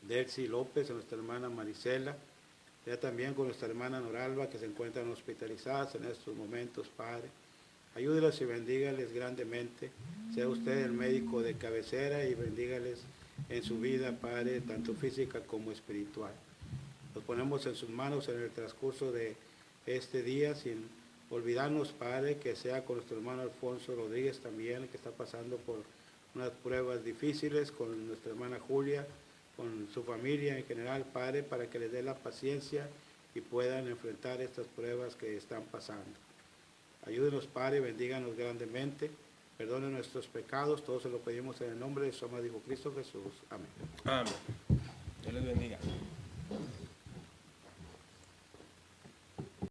Delcy López, a nuestra hermana Marisela, ya también con nuestra hermana Noralba, que se encuentran hospitalizadas en estos momentos, Padre. Ayúdelos y bendígales grandemente. Sea usted el médico de cabecera y bendígales en su vida, Padre, tanto física como espiritual. Los ponemos en sus manos en el transcurso de este día, sin olvidarnos, Padre, que sea con nuestro hermano Alfonso Rodríguez también, que está pasando por unas pruebas difíciles, con nuestra hermana Julia, con su familia en general, Padre, para que les dé la paciencia y puedan enfrentar estas pruebas que están pasando. Ayúdenos, Padre, bendíganos grandemente, perdone nuestros pecados, todos se lo pedimos en el nombre de su amado Hijo Cristo Jesús. Amén. Amén. Dios les bendiga.